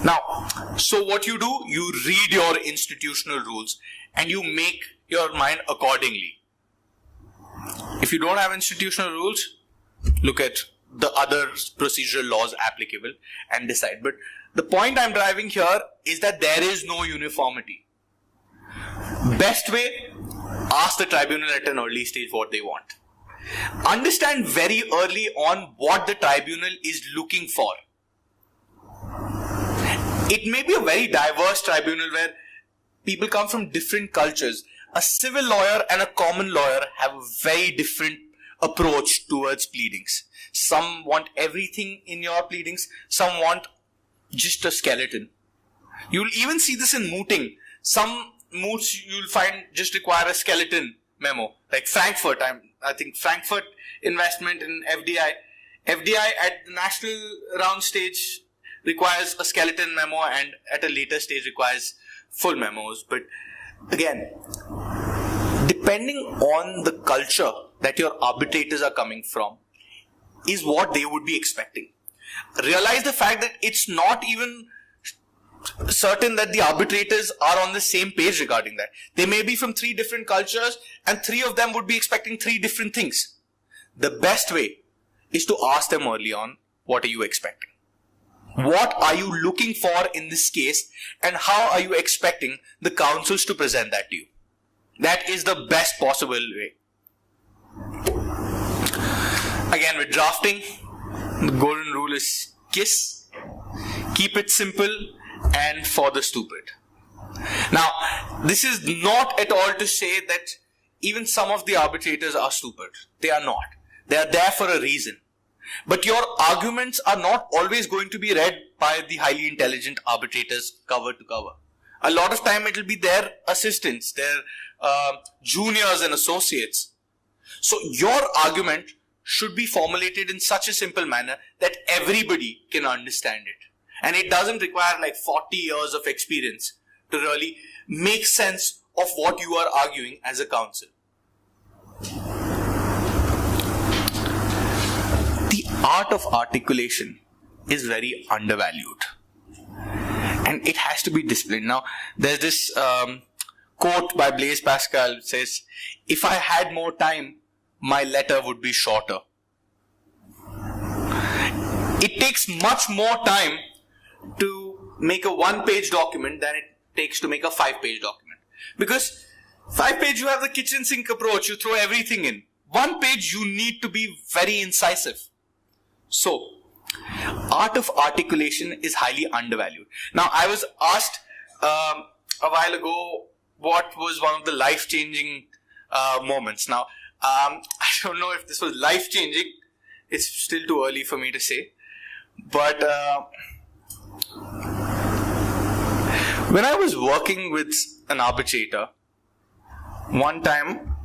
Now, so what you do, you read your institutional rules and you make your mind accordingly. If you don't have institutional rules, look at the other procedural laws applicable and decide. But the point I'm driving here is that there is no uniformity. Best way, ask the tribunal at an early stage what they want. Understand very early on what the tribunal is looking for. It may be a very diverse tribunal where people come from different cultures. A civil lawyer and a common lawyer have a very different approach towards pleadings. Some want everything in your pleadings, some want just a skeleton. You'll even see this in mooting. Some moots you'll find just require a skeleton memo. Like Frankfurt, I think Frankfurt investment in FDI. FDI at the national round stage requires a skeleton memo and at a later stage requires full memos. But again, depending on the culture that your arbitrators are coming from is what they would be expecting. Realize the fact that it's not even certain that the arbitrators are on the same page regarding that. They may be from 3 different cultures and 3 of them would be expecting 3 different things. The best way is to ask them early on, what are you expecting? What are you looking for in this case and how are you expecting the counsels to present that to you? That is the best possible way. Again, with drafting, the golden rule is KISS, keep it simple and for the stupid. Now, this is not at all to say that even some of the arbitrators are stupid. They are not. They are there for a reason. But your arguments are not always going to be read by the highly intelligent arbitrators cover to cover. A lot of time it will be their assistants, their juniors and associates. So your argument should be formulated in such a simple manner that everybody can understand it. And it doesn't require like 40 years of experience to really make sense of what you are arguing as a counsel. The art of articulation is very undervalued. And it has to be disciplined. Now, there's this quote by Blaise Pascal that says, if I had more time, my letter would be shorter. It takes much more time to make a 1-page document than it takes to make a 5-page document. Because 5-page you have the kitchen sink approach, you throw everything in. 1 page you need to be very incisive. So, art of articulation is highly undervalued. Now, I was asked a while ago what was one of the life-changing moments. Now, I don't know if this was life-changing. It's still too early for me to say. But when I was working with an arbitrator, one time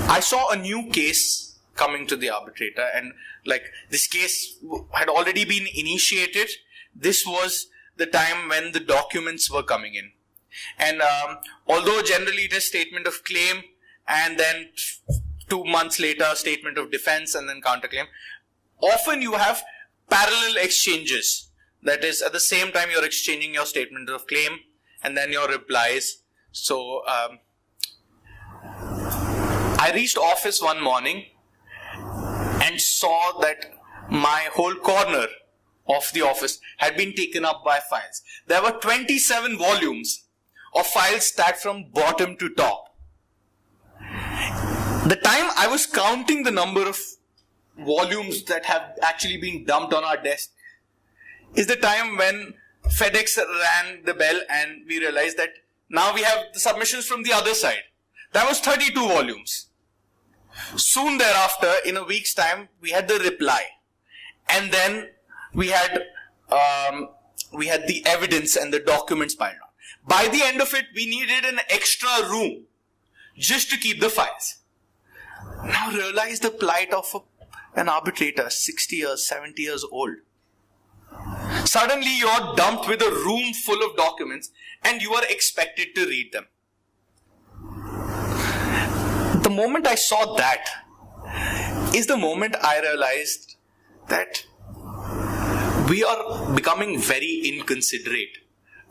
I saw a new case coming to the arbitrator, and like this case had already been initiated. This was the time when the documents were coming in. And although generally it is statement of claim and then 2 months later statement of defense and then counterclaim, often you have parallel exchanges. That is, at the same time you're exchanging your statement of claim and then your replies. So I reached office one morning and saw that my whole corner of the office had been taken up by files. There were 27 volumes of files stacked from bottom to top. The time I was counting the number of volumes that have actually been dumped on our desk is the time when FedEx rang the bell and we realized that now we have the submissions from the other side. That was 32 volumes. Soon thereafter, in a week's time, we had the reply. And then we had the evidence and the documents piled on. By the end of it, we needed an extra room just to keep the files. Now realize the plight of an arbitrator, 60 years, 70 years old. Suddenly you're dumped with a room full of documents and you are expected to read them. The moment I saw that is the moment I realized that we are becoming very inconsiderate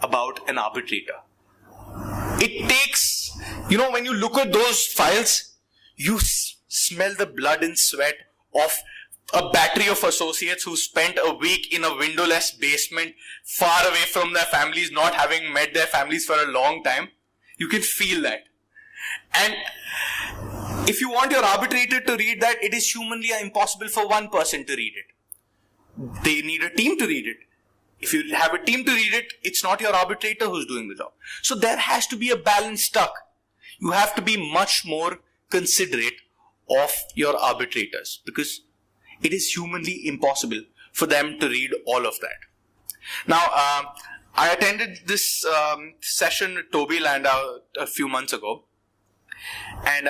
about an arbitrator. It takes, when you look at those files, you smell the blood and sweat of a battery of associates who spent a week in a windowless basement far away from their families, not having met their families for a long time. You can feel that. And if you want your arbitrator to read that, it is humanly impossible for one person to read it. They need a team to read it. If you have a team to read it, it's not your arbitrator who's doing the job. So there has to be a balance struck. You have to be much more considerate of your arbitrators because it is humanly impossible for them to read all of that. Now, I attended this session with Toby Landau a few months ago, and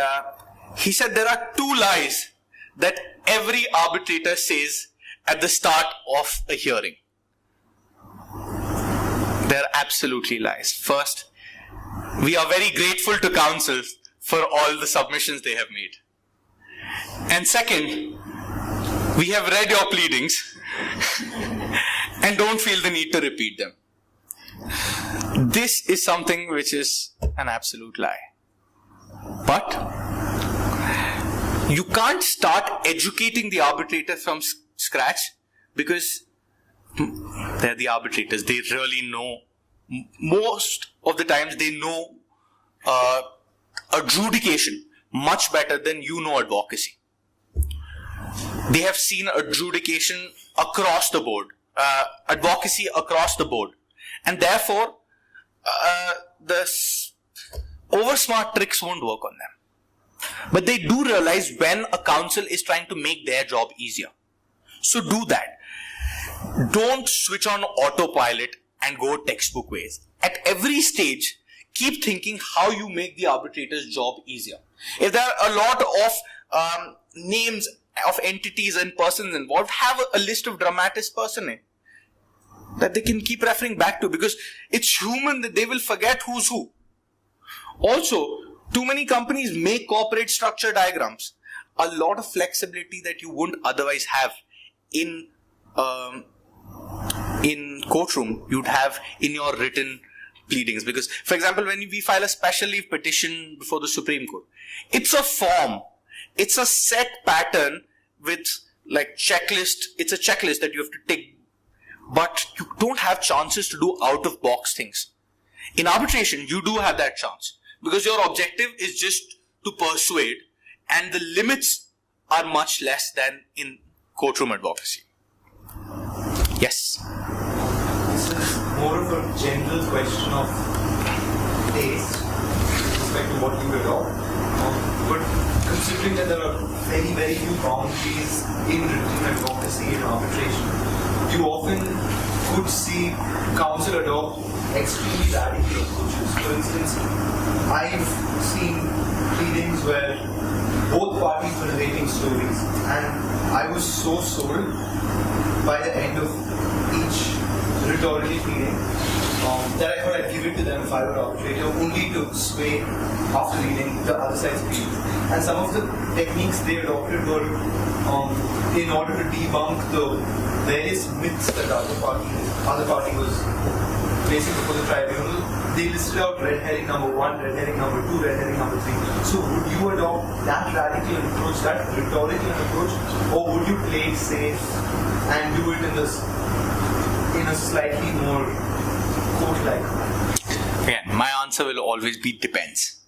he said there are 2 lies that every arbitrator says at the start of a hearing. They're absolutely lies. First, we are very grateful to counsel for all the submissions they have made. And second, we have read your pleadings and don't feel the need to repeat them. This is something which is an absolute lie. But you can't start educating the arbitrator from scratch because they're the arbitrators. They really know. Most of the times they know adjudication much better than you know advocacy. They have seen adjudication across the board, advocacy across the board. And therefore, the oversmart tricks won't work on them. But they do realize when a counsel is trying to make their job easier. So do that. Don't switch on autopilot and go textbook ways. At every stage, keep thinking how you make the arbitrator's job easier. If there are a lot of names of entities and persons involved, have a list of dramatis personae that they can keep referring back to because it's human that they will forget who's who. Also, too many companies make corporate structure diagrams. A lot of flexibility that you wouldn't otherwise have in courtroom, you'd have in your written pleadings. Because, for example, when we file a special leave petition before the Supreme Court, it's a form. It's a set pattern with like checklist. It's a checklist that you have to tick. But you don't have chances to do out-of-box things. In arbitration, you do have that chance. Because your objective is just to persuade. And the limits are much less than in courtroom advocacy. Yes? This is more of a general question of taste with respect to what you adopt. But considering that there are very, very few boundaries in written advocacy and arbitration, you often could see counsel adopt extremely radical approaches. For instance, I've seen pleadings where both parties were narrating stories, and I was so sold by the end of each rhetorical pleading that I thought I'd give it to them if I were arbitrator, only to sway after reading the other side's pleadings. And some of the techniques they adopted were in order to debunk the various myths that the other party was placing before the tribunal. They listed out red herring number 1, red herring number 2, red herring number 3. So would you adopt that radical approach, that rhetorical approach, or would you play it safe and do it in a slightly more court-like way? Again, my answer will always be depends.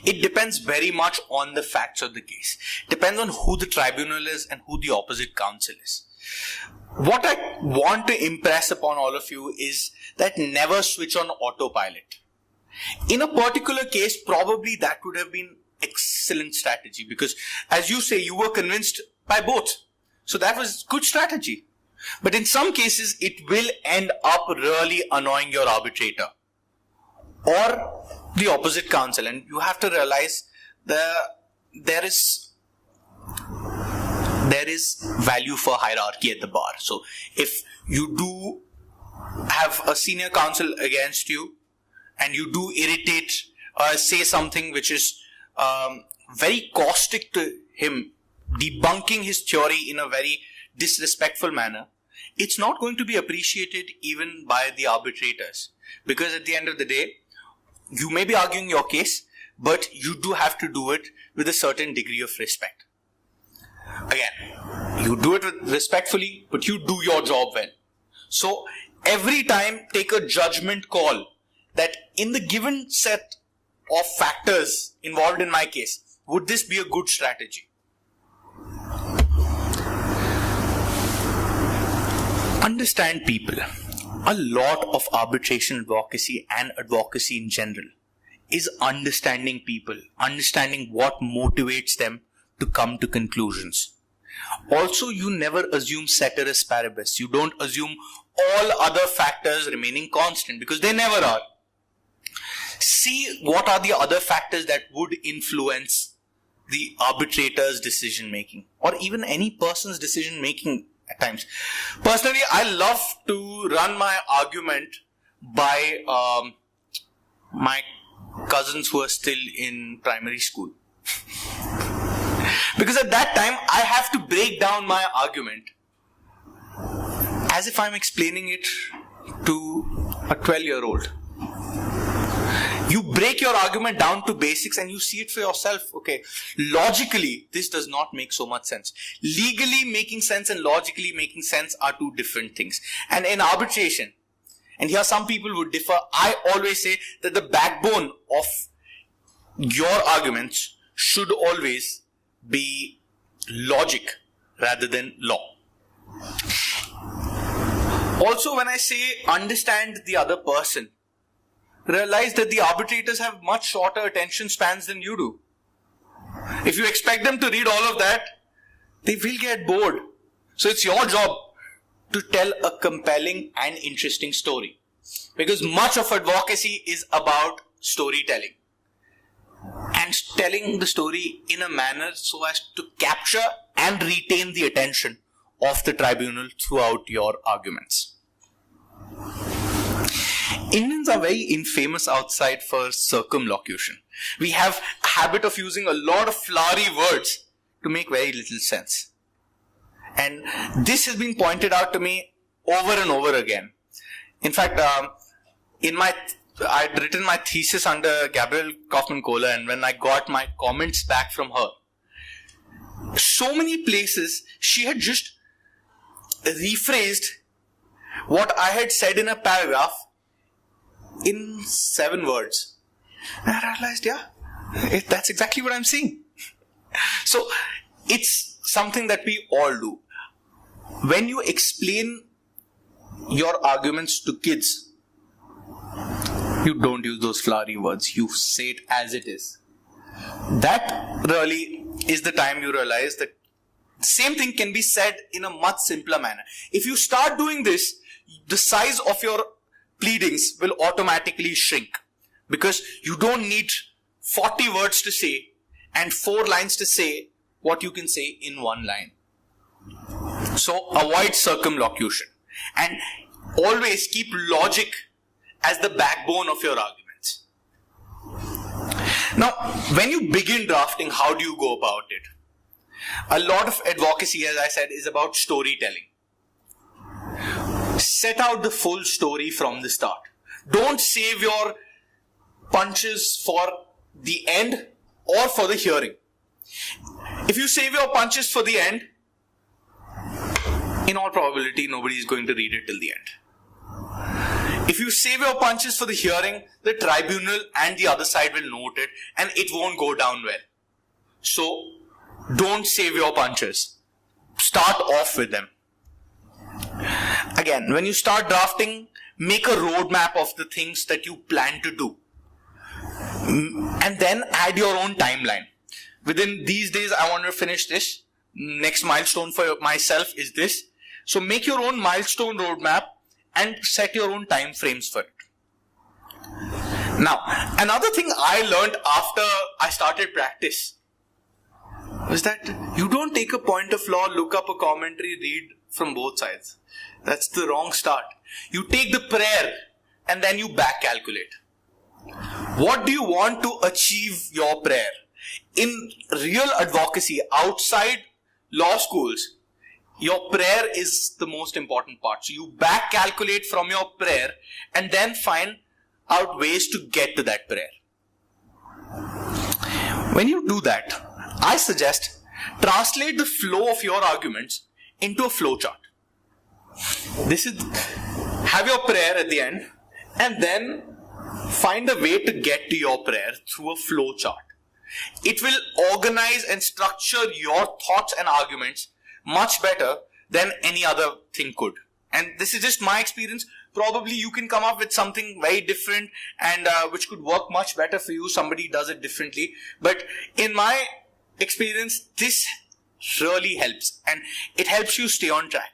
It depends very much on the facts of the case. Depends on who the tribunal is and who the opposite counsel is. What I want to impress upon all of you is that never switch on autopilot. In a particular case, probably that would have been excellent strategy because, as you say, you were convinced by both. So that was good strategy. But in some cases, it will end up really annoying your arbitrator or the opposite counsel. And you have to realize there is value for hierarchy at the bar. So if you do have a senior counsel against you and you do irritate or say something which is very caustic to him, debunking his theory in a very disrespectful manner, it's not going to be appreciated even by the arbitrators. Because at the end of the day, you may be arguing your case, but you do have to do it with a certain degree of respect. Again, you do it respectfully, but you do your job well. So every time take a judgment call that in the given set of factors involved in my case, would this be a good strategy? Understand people. A lot of arbitration advocacy and advocacy in general is understanding people, understanding what motivates them to come to conclusions. Also, you never assume ceteris paribus. You don't assume all other factors remaining constant because they never are. See what are the other factors that would influence the arbitrator's decision making or even any person's decision making at times. Personally, I love to run my argument by my cousins who are still in primary school. Because at that time, I have to break down my argument as if I'm explaining it to a 12-year-old. You break your argument down to basics and you see it for yourself. Okay, logically, this does not make so much sense. Legally making sense and logically making sense are two different things. And in arbitration, and here some people would differ, I always say that the backbone of your arguments should always be logic rather than law. Also, when I say understand the other person, realize that the arbitrators have much shorter attention spans than you do. If you expect them to read all of that, they will get bored. So it's your job to tell a compelling and interesting story. Because much of advocacy is about storytelling. And telling the story in a manner so as to capture and retain the attention of the tribunal throughout your arguments. Indians are very infamous outside for circumlocution. We have a habit of using a lot of flowery words to make very little sense. And this has been pointed out to me over and over again. In fact, I'd written my thesis under Gabrielle Kaufman-Kohler, and when I got my comments back from her, so many places she had just rephrased what I had said in a paragraph in 7 words. And I realized, that's exactly what I'm saying. So it's something that we all do. When you explain your arguments to kids, you don't use those flowery words. You say it as it is. That really is the time you realize that the same thing can be said in a much simpler manner. If you start doing this, the size of your pleadings will automatically shrink because you don't need 40 words to say and 4 lines to say what you can say in 1 line. So avoid circumlocution and always keep logic as the backbone of your arguments. Now, when you begin drafting, how do you go about it? A lot of advocacy, as I said, is about storytelling. Set out the full story from the start. Don't save your punches for the end or for the hearing. If you save your punches for the end, in all probability, nobody is going to read it till the end. If you save your punches for the hearing, the tribunal and the other side will note it and it won't go down well. So, don't save your punches. Start off with them. again, when you start drafting, make a roadmap of the things that you plan to do. And then add your own timeline. Within these days, I want to finish this. Next milestone for myself is this. So make your own milestone roadmap and set your own time frames for it. Now, another thing I learned after I started practice was that you don't take a point of law, look up a commentary, read from both sides. That's the wrong start. You take the prayer and then you back calculate. What do you want to achieve your prayer? In real advocacy, outside law schools, your prayer is the most important part. So you back calculate from your prayer and then find out ways to get to that prayer. When you do that, I suggest translate the flow of your arguments into a flow chart. This is, have your prayer at the end and then find a way to get to your prayer through a flow chart. It will organize and structure your thoughts and arguments much better than any other thing could. And this is just my experience. Probably you can come up with something very different and which could work much better for you. Somebody does it differently. But in my experience, this really helps. And it helps you stay on track.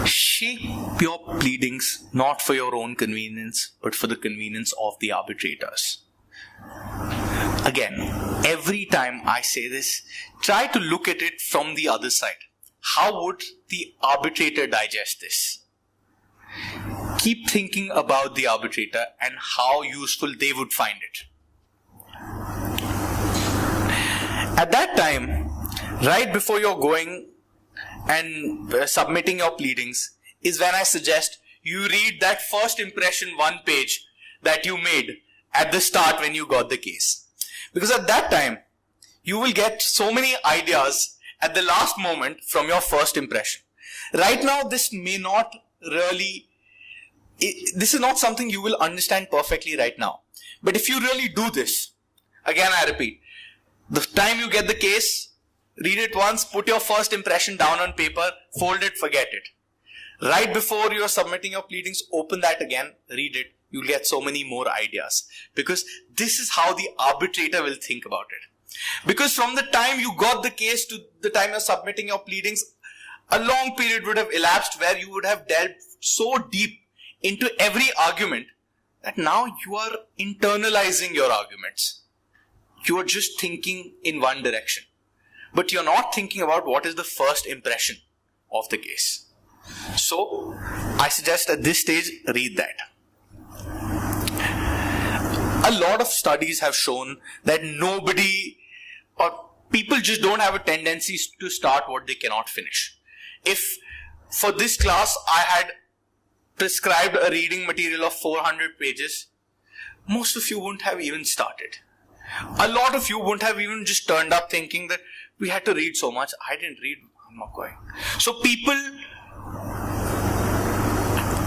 Shape your pleadings not for your own convenience, but for the convenience of the arbitrators. Again, every time I say this, try to look at it from the other side. How would the arbitrator digest this? Keep thinking about the arbitrator and how useful they would find it. At that time, right before you're going and submitting your pleadings, is when I suggest you read that first impression 1 page that you made at the start when you got the case. Because at that time, you will get so many ideas at the last moment from your first impression. Right now, this may not really, this is not something you will understand perfectly right now. But if you really do this, again I repeat, the time you get the case, read it once, put your first impression down on paper, fold it, forget it. Right before you are submitting your pleadings, open that again, read it. You'll get so many more ideas. Because this is how the arbitrator will think about it. Because from the time you got the case to the time you're submitting your pleadings, a long period would have elapsed where you would have delved so deep into every argument that now you are internalizing your arguments. You are just thinking in one direction. But you're not thinking about what is the first impression of the case. So, I suggest at this stage, read that. A lot of studies have shown that nobody or people just don't have a tendency to start what they cannot finish. If for this class I had prescribed a reading material of 400 pages, most of you wouldn't have even started. A lot of you wouldn't have even just turned up thinking that we had to read so much. I didn't read, I'm not going. So people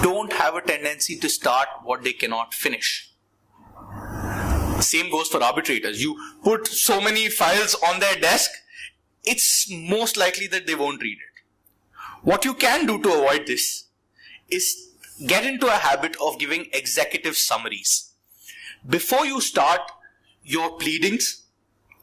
don't have a tendency to start what they cannot finish. Same goes for arbitrators. You put so many files on their desk, it's most likely that they won't read it. What you can do to avoid this is get into a habit of giving executive summaries. Before you start your pleadings,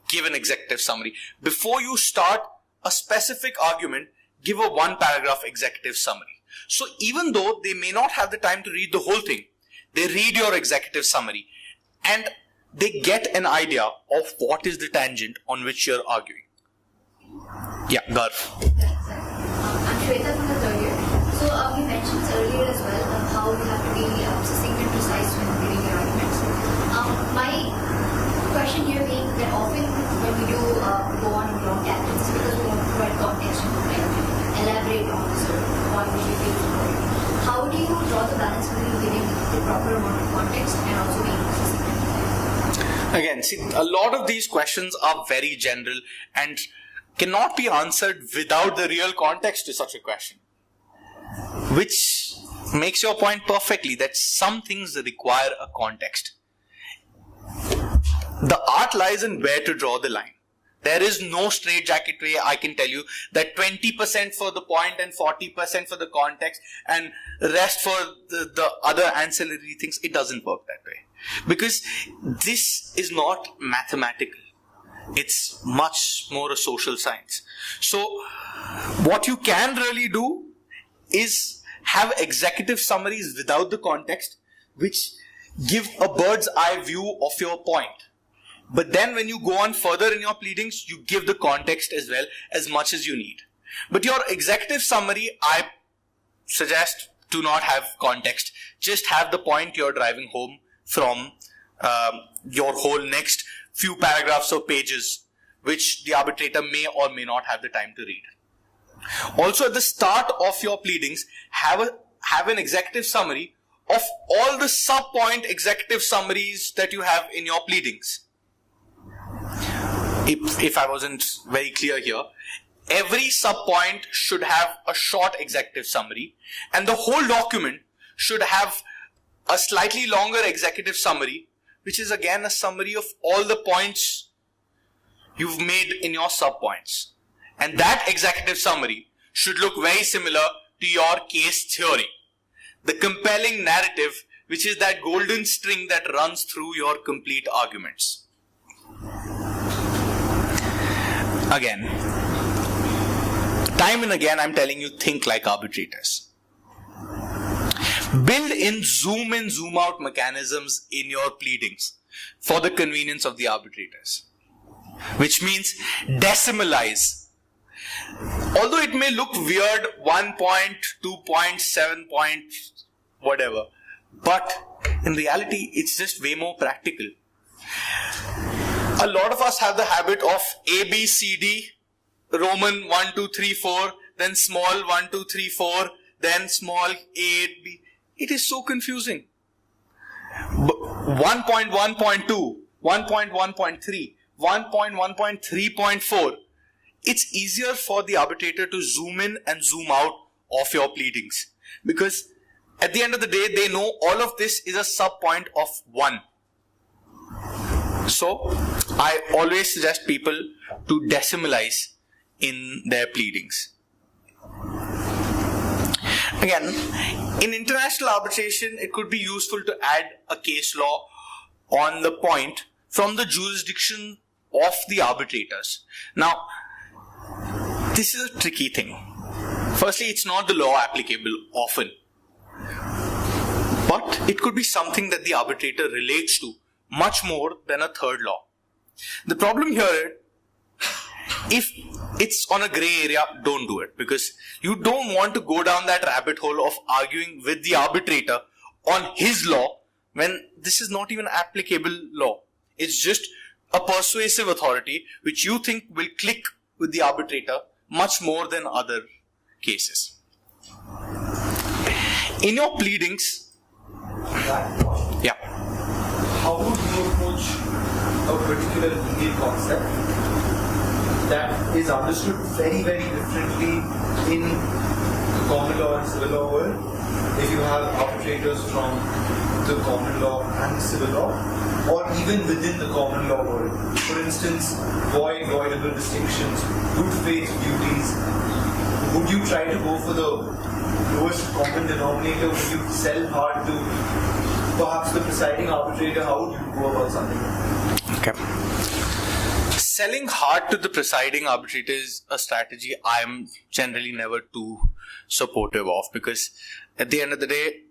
give an executive summary. Before you start a specific argument, give a 1-paragraph executive summary. So even though they may not have the time to read the whole thing, they read your executive summary and they get an idea of what is the tangent on which you're arguing. Yeah, Garv. I'm Shweta from the third year. So you mentioned this earlier as well, how you have to be succinct and precise when reading your arguments. My question here being that often when we do go on long tangents, because we want to provide context and kind of elaborate on this point which we feel is important. How do you draw the balance between giving the proper amount of context and also being succinct? Again, see, a lot of these questions are very general and cannot be answered without the real context to such a question. Which makes your point perfectly, that some things require a context. The art lies in where to draw the line. There is no straitjacket way I can tell you that 20% for the point and 40% for the context and rest for the other ancillary things. It doesn't work that way. Because this is not mathematical. It's much more a social science. So what you can really do is have executive summaries without the context, which give a bird's eye view of your point. But then when you go on further in your pleadings, you give the context as well, as much as you need. But your executive summary, I suggest do not have context. Just have the point you're driving home from your whole next few paragraphs or pages, which the arbitrator may or may not have the time to read. Also, at the start of your pleadings, have an executive summary of all the sub-point executive summaries that you have in your pleadings. If I wasn't very clear here, every sub-point should have a short executive summary, and the whole document should have a slightly longer executive summary, which is again a summary of all the points you've made in your sub-points. And that executive summary should look very similar to your case theory. The compelling narrative, which is that golden string that runs through your complete arguments. Again, time and again I'm telling you, think like arbitrators. Build in zoom out mechanisms in your pleadings for the convenience of the arbitrators. Which means decimalize. Although it may look weird, 1 point, 2 points, 7 points, whatever. But in reality, it's just way more practical. A lot of us have the habit of A, B, C, D, Roman 1, 2, 3, 4, then small 1, 2, 3, 4, then small A, B. It is so confusing. 1.1.2, 1.1.3, 1.1.3.4. It's easier for the arbitrator to zoom in and zoom out of your pleadings. Because at the end of the day, they know all of this is a sub-point of 1. So, I always suggest people to decimalize in their pleadings. Again, in international arbitration, it could be useful to add a case law on the point from the jurisdiction of the arbitrators. Now, this is a tricky thing. Firstly, it's not the law applicable often, but it could be something that the arbitrator relates to much more than a third law. The problem here is, if it's on a gray area, don't do it, because you don't want to go down that rabbit hole of arguing with the arbitrator on his law when this is not even applicable law. It's just a persuasive authority which you think will click with the arbitrator much more than other cases. In your pleadings, yeah. How would you approach a particular legal concept that is understood very, very differently in the common law and civil law world? If you have arbitrators from the common law and civil law, or even within the common law world. For instance, voidable distinctions, good faith duties. Would you try to go for the lowest common denominator? Would you sell hard to perhaps the presiding arbitrator? How would you go about something? Okay. Selling hard to the presiding arbitrator is a strategy I am generally never too supportive of, because at the end of the day,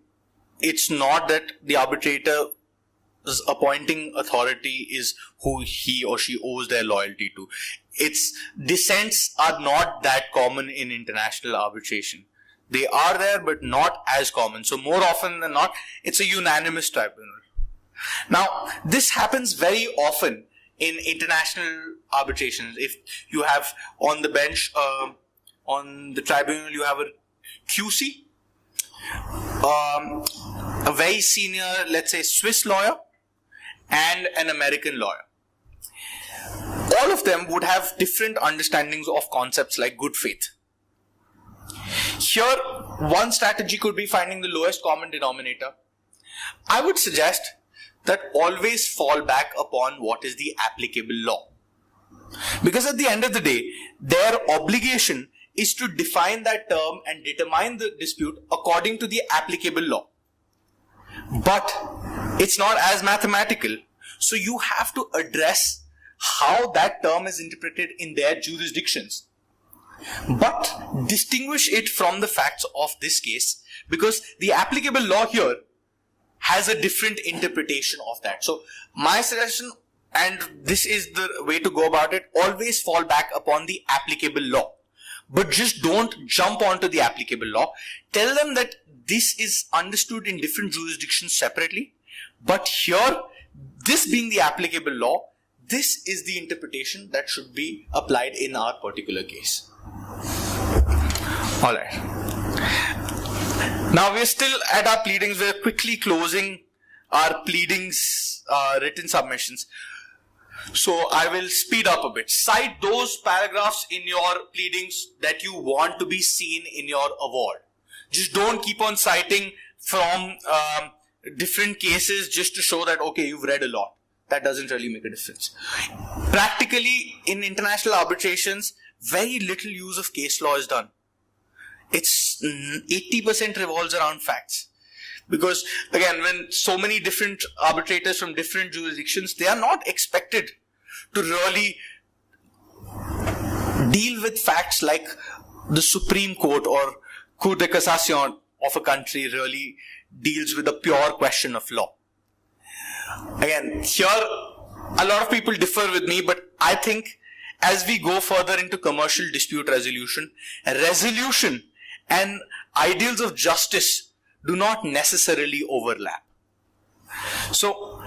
it's not that the arbitrator's appointing authority is who he or she owes their loyalty to. Its dissents are not that common in international arbitration. They are there, but not as common. So more often than not, it's a unanimous tribunal. Now, this happens very often in international arbitrations. If you have on the bench, on the tribunal, you have a QC, a very senior, let's say, Swiss lawyer, and an American lawyer. All of them would have different understandings of concepts like good faith. Here, one strategy could be finding the lowest common denominator. I would suggest that always fall back upon what is the applicable law. Because at the end of the day, their obligation is to define that term and determine the dispute according to the applicable law. But it's not as mathematical. So you have to address how that term is interpreted in their jurisdictions. But distinguish it from the facts of this case, because the applicable law here has a different interpretation of that. So my suggestion, and this is the way to go about it, always fall back upon the applicable law. But just don't jump onto the applicable law. Tell them that this is understood in different jurisdictions separately. But here, this being the applicable law, this is the interpretation that should be applied in our particular case. Alright. Now we're still at our pleadings. We're quickly closing our pleadings, written submissions. So I will speed up a bit. Cite those paragraphs in your pleadings that you want to be seen in your award. Just don't keep on citing from different cases just to show that, okay, you've read a lot. That doesn't really make a difference. Practically, in international arbitrations, very little use of case law is done. It's 80% revolves around facts. Because again, when so many different arbitrators from different jurisdictions, they are not expected to really deal with facts like the Supreme Court or Cour de Cassation of a country really deals with a pure question of law. Again, here a lot of people differ with me, but I think as we go further into commercial dispute resolution and ideals of justice do not necessarily overlap. So,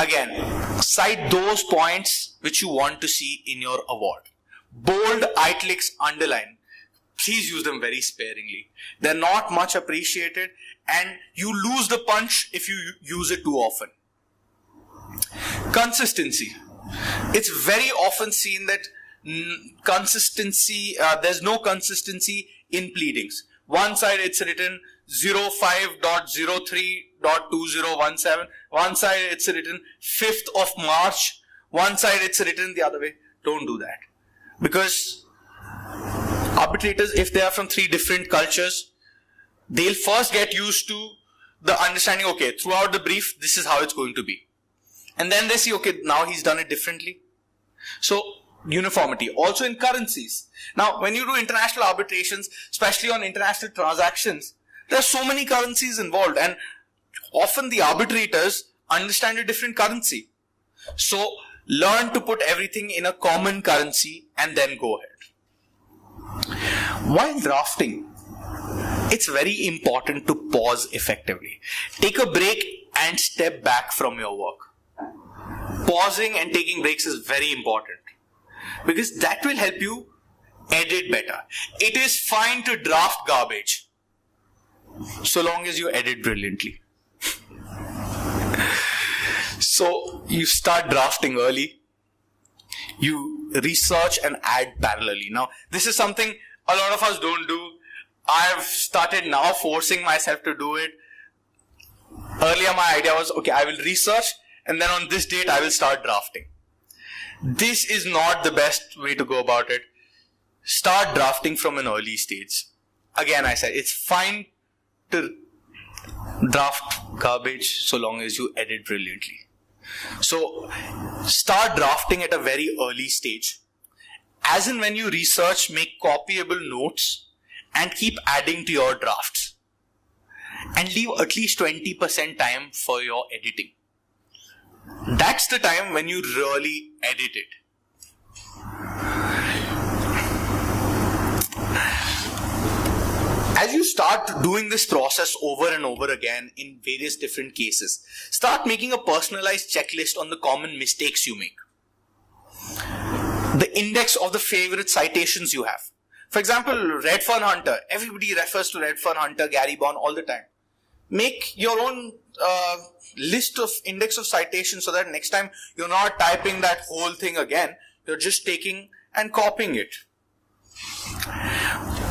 again, cite those points which you want to see in your award. Bold, italics, underline. Please use them very sparingly. They're not much appreciated and you lose the punch if you use it too often. Consistency. It's very often seen that there's no consistency in pleadings. One side it's written 05.03.2017. One side it's written 5th of March. One side it's written the other way. Don't do that. Because arbitrators, if they are from 3 different cultures, they'll first get used to the understanding, okay, throughout the brief, this is how it's going to be. And then they see, okay, now he's done it differently. So, uniformity. Also in currencies. Now, when you do international arbitrations, especially on international transactions, there are so many currencies involved and often the arbitrators understand a different currency. So, learn to put everything in a common currency and then go ahead. While drafting, it's very important to pause effectively. Take a break and step back from your work. Pausing and taking breaks is very important because that will help you edit better. It is fine to draft garbage so long as you edit brilliantly. So you start drafting early. You research and add parallelly. Now, this is something a lot of us don't do. I've started now forcing myself to do it. Earlier, my idea was, okay, I will research and then on this date, I will start drafting. This is not the best way to go about it. Start drafting from an early stage. Again, I said, it's fine to draft garbage so long as you edit brilliantly. So, start drafting at a very early stage. As in when you research, make copyable notes and keep adding to your drafts. And leave at least 20% time for your editing. That's the time when you really edit it. As you start doing this process over and over again in various different cases, start making a personalized checklist on the common mistakes you make. The index of the favorite citations you have. For example, Redfern Hunter. Everybody refers to Redfern Hunter, Gary Bond all the time. Make your own list of index of citations so that next time you're not typing that whole thing again. You're just taking and copying it.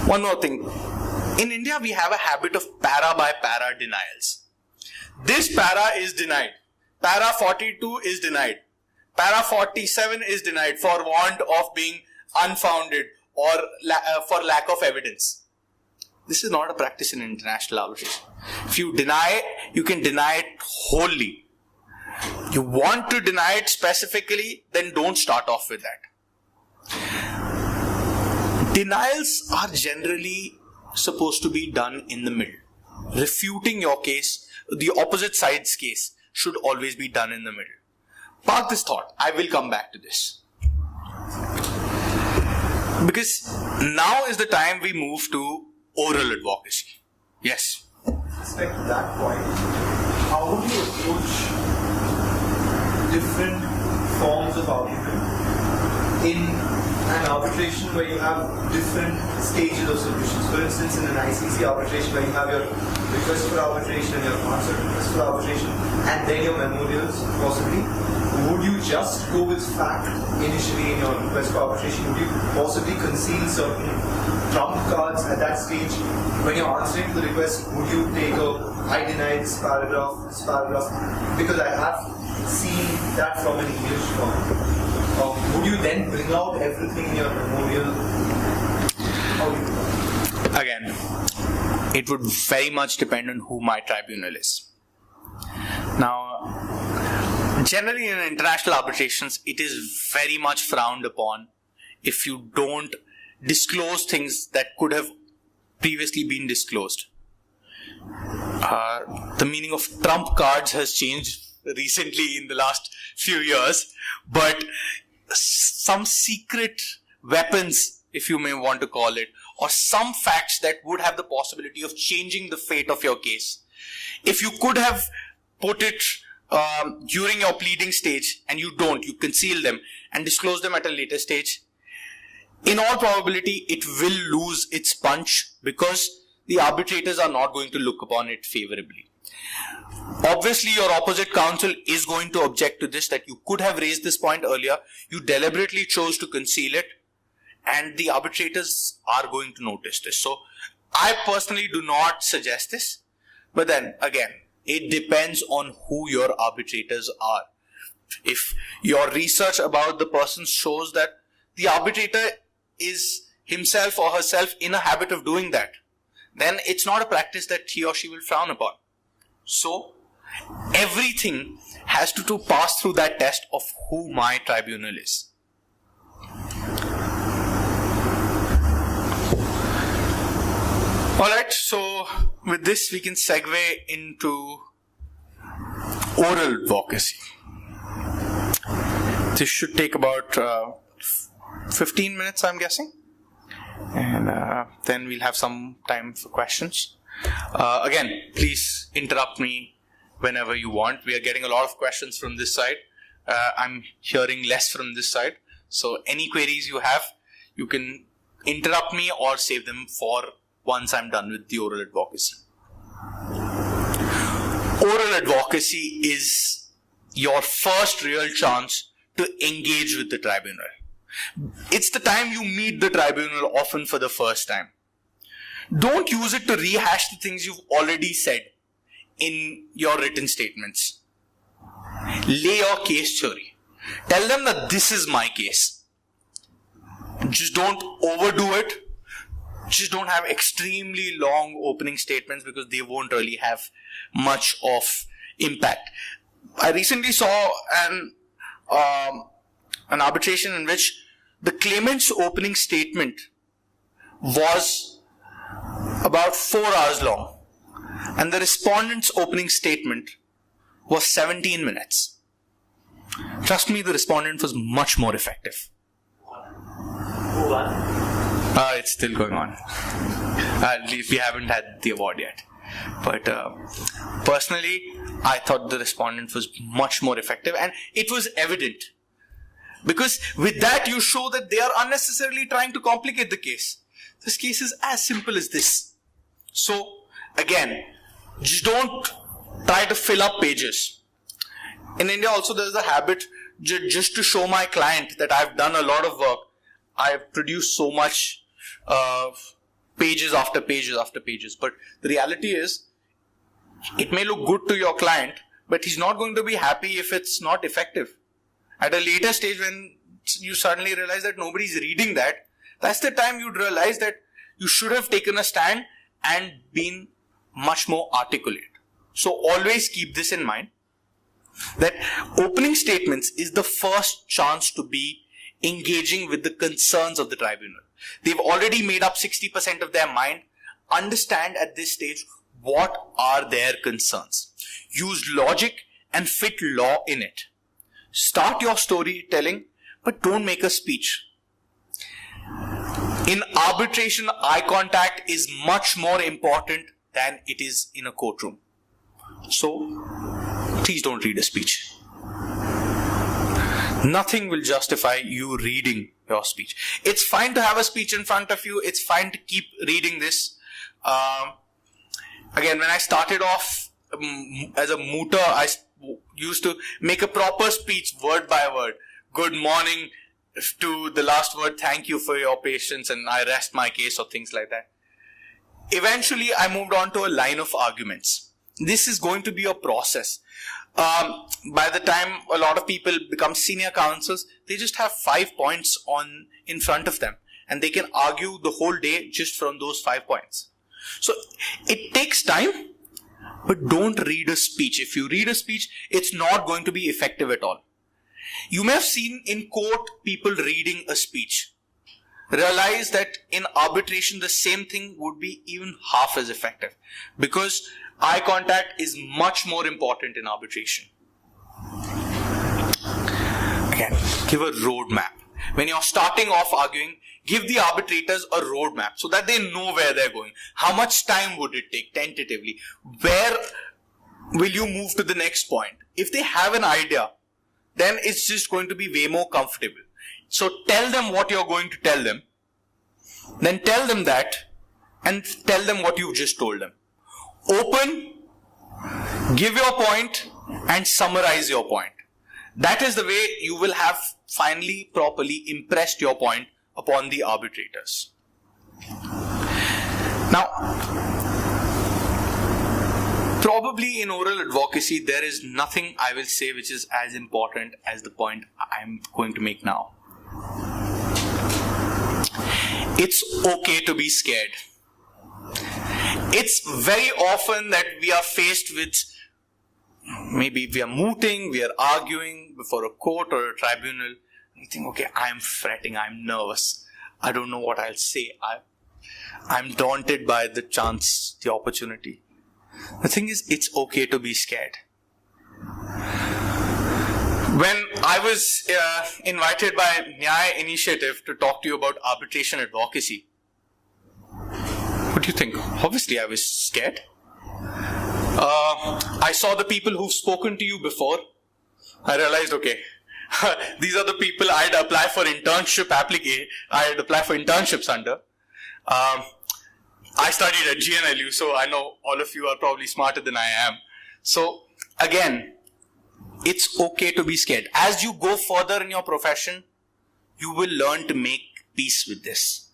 One more thing. In India, we have a habit of para by para denials. This para is denied. Para 42 is denied. Para 47 is denied for want of being unfounded or for lack of evidence. This is not a practice in international arbitration. If you deny, you can deny it wholly. You want to deny it specifically, then don't start off with that. Denials are generally supposed to be done in the middle. Refuting your case, the opposite side's case, should always be done in the middle. Park this thought. I will come back to this. Because now is the time we move to oral advocacy. Yes. With respect to that point, how would you approach different forms of argument in an arbitration where you have different stages of solutions? For instance, in an ICC arbitration where you have your request for arbitration and your answer to request for arbitration and then your memorials, possibly, would you just go with fact initially in your request for arbitration? Would you possibly conceal certain trump cards at that stage? When you're answering to the request, would you take I deny this paragraph, because I have seen that from an English form. Would you then bring out everything in your memorial? How do you do that? Again, it would very much depend on who my tribunal is. Now, generally in international arbitrations, it is very much frowned upon if you don't disclose things that could have previously been disclosed. The meaning of trump cards has changed recently in the last few years, but some secret weapons, if you may want to call it, or some facts that would have the possibility of changing the fate of your case. If you could have put it during your pleading stage and you don't, you conceal them and disclose them at a later stage, in all probability it will lose its punch because the arbitrators are not going to look upon it favorably. Obviously, your opposite counsel is going to object to this, that you could have raised this point earlier, you deliberately chose to conceal it, and the arbitrators are going to notice this. So, I personally do not suggest this, but then again, it depends on who your arbitrators are. If your research about the person shows that the arbitrator is himself or herself in a habit of doing that, then it's not a practice that he or she will frown upon. So, everything has to pass through that test of who my tribunal is. Alright, so with this we can segue into oral advocacy. This should take about 15 minutes, I'm guessing. And then we'll have some time for questions. Again, please interrupt me whenever you want. We are getting a lot of questions from this side. I'm hearing less from this side. So any queries you have, you can interrupt me or save them for once I'm done with the oral advocacy. Oral advocacy is your first real chance to engage with the tribunal. It's the time you meet the tribunal often for the first time. Don't use it to rehash the things you've already said in your written statements. Lay your case theory. Tell them that this is my case. Just don't overdo it. Just don't have extremely long opening statements because they won't really have much of impact. I recently saw an arbitration in which the claimant's opening statement was about 4 hours long and the respondent's opening statement was 17 minutes. Trust me, the respondent was much more effective. Who won? It's still going on. We haven't had the award yet. But personally, I thought the respondent was much more effective and it was evident. Because with that, you show that they are unnecessarily trying to complicate the case. This case is as simple as this. So, again, just don't try to fill up pages. In India also there's a habit, just to show my client that I've done a lot of work, I've produced so much pages after pages after pages. But the reality is, it may look good to your client, but he's not going to be happy if it's not effective. At a later stage, when you suddenly realize that nobody's reading that, that's the time you'd realize that you should have taken a stand and been much more articulate. So always keep this in mind, that opening statements is the first chance to be engaging with the concerns of the tribunal. They've already made up 60% of their mind. Understand at this stage what are their concerns. Use logic and fit law in it. Start your storytelling, but don't make a speech. In arbitration, eye contact is much more important than it is in a courtroom. So, please don't read a speech. Nothing will justify you reading your speech. It's fine to have a speech in front of you. It's fine to keep reading this. Again, when I started off as a mooter, I used to make a proper speech word by word. Good morning to the last word, thank you for your patience, and I rest my case, or things like that. Eventually, I moved on to a line of arguments. This is going to be a process. By the time a lot of people become senior counsels, they just have 5 points in front of them, and they can argue the whole day just from those 5 points. So it takes time, but don't read a speech. If you read a speech, it's not going to be effective at all. You may have seen in court people reading a speech. Realize that in arbitration, the same thing would be even half as effective, because eye contact is much more important in arbitration. Again, give a roadmap. When you're starting off arguing, give the arbitrators a roadmap so that they know where they're going. How much time would it take tentatively? Where will you move to the next point? If they have an idea, then it's just going to be way more comfortable. So tell them what you're going to tell them. Then tell them that, and tell them what you've just told them. Open, give your point, and summarize your point. That is the way you will have finally properly impressed your point upon the arbitrators. Now, probably in oral advocacy, there is nothing I will say which is as important as the point I'm going to make now. It's okay to be scared. It's very often that we are faced with, maybe we are mooting, we are arguing before a court or a tribunal. You think, okay, I'm fretting, I'm nervous. I don't know what I'll say. I'm daunted by the chance, the opportunity. The thing is, it's okay to be scared. When I was invited by Nyaya Initiative to talk to you about arbitration advocacy, what do you think? Obviously, I was scared. I saw the people who've spoken to you before. I realized, okay, these are the people I'd apply for I'd apply for internships under. I studied at GNLU, so I know all of you are probably smarter than I am. So again, it's okay to be scared. As you go further in your profession, you will learn to make peace with this.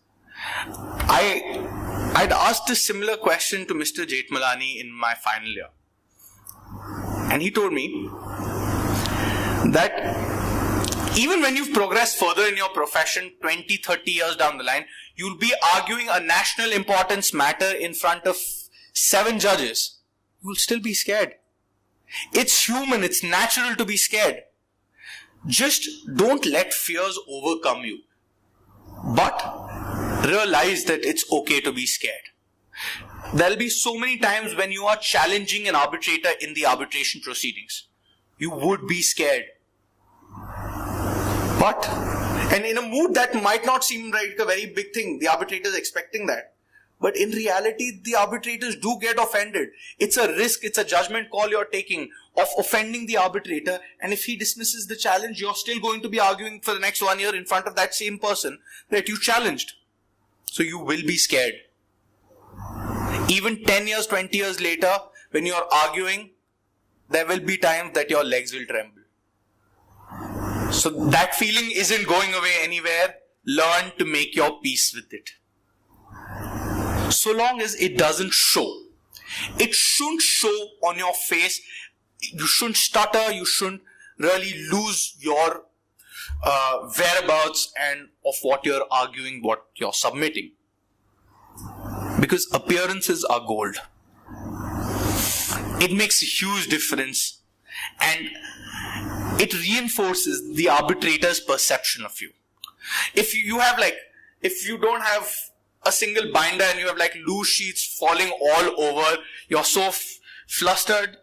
I'd asked a similar question to Mr. Jethmalani in my final year. And he told me that even when you've progressed further in your profession, 20, 30 years down the line, you'll be arguing a national importance matter in front of 7 judges. You'll still be scared. It's human, it's natural to be scared. Just don't let fears overcome you. But realize that it's okay to be scared. There'll be so many times when you are challenging an arbitrator in the arbitration proceedings. You would be scared. And in a mood that might not seem like a very big thing, the arbitrator is expecting that. But in reality, the arbitrators do get offended. It's a risk, it's a judgment call you're taking of offending the arbitrator. And if he dismisses the challenge, you're still going to be arguing for the next 1 year in front of that same person that you challenged. So you will be scared. Even 10 years, 20 years later, when you're arguing, there will be times that your legs will tremble. So that feeling isn't going away anywhere. Learn to make your peace with it. So long as it doesn't show. It shouldn't show on your face. You shouldn't stutter. You shouldn't really lose your whereabouts and of what you're arguing, what you're submitting. Because appearances are gold. It makes a huge difference, and it reinforces the arbitrator's perception of you. If you don't have a single binder and you have like loose sheets falling all over, you're so flustered,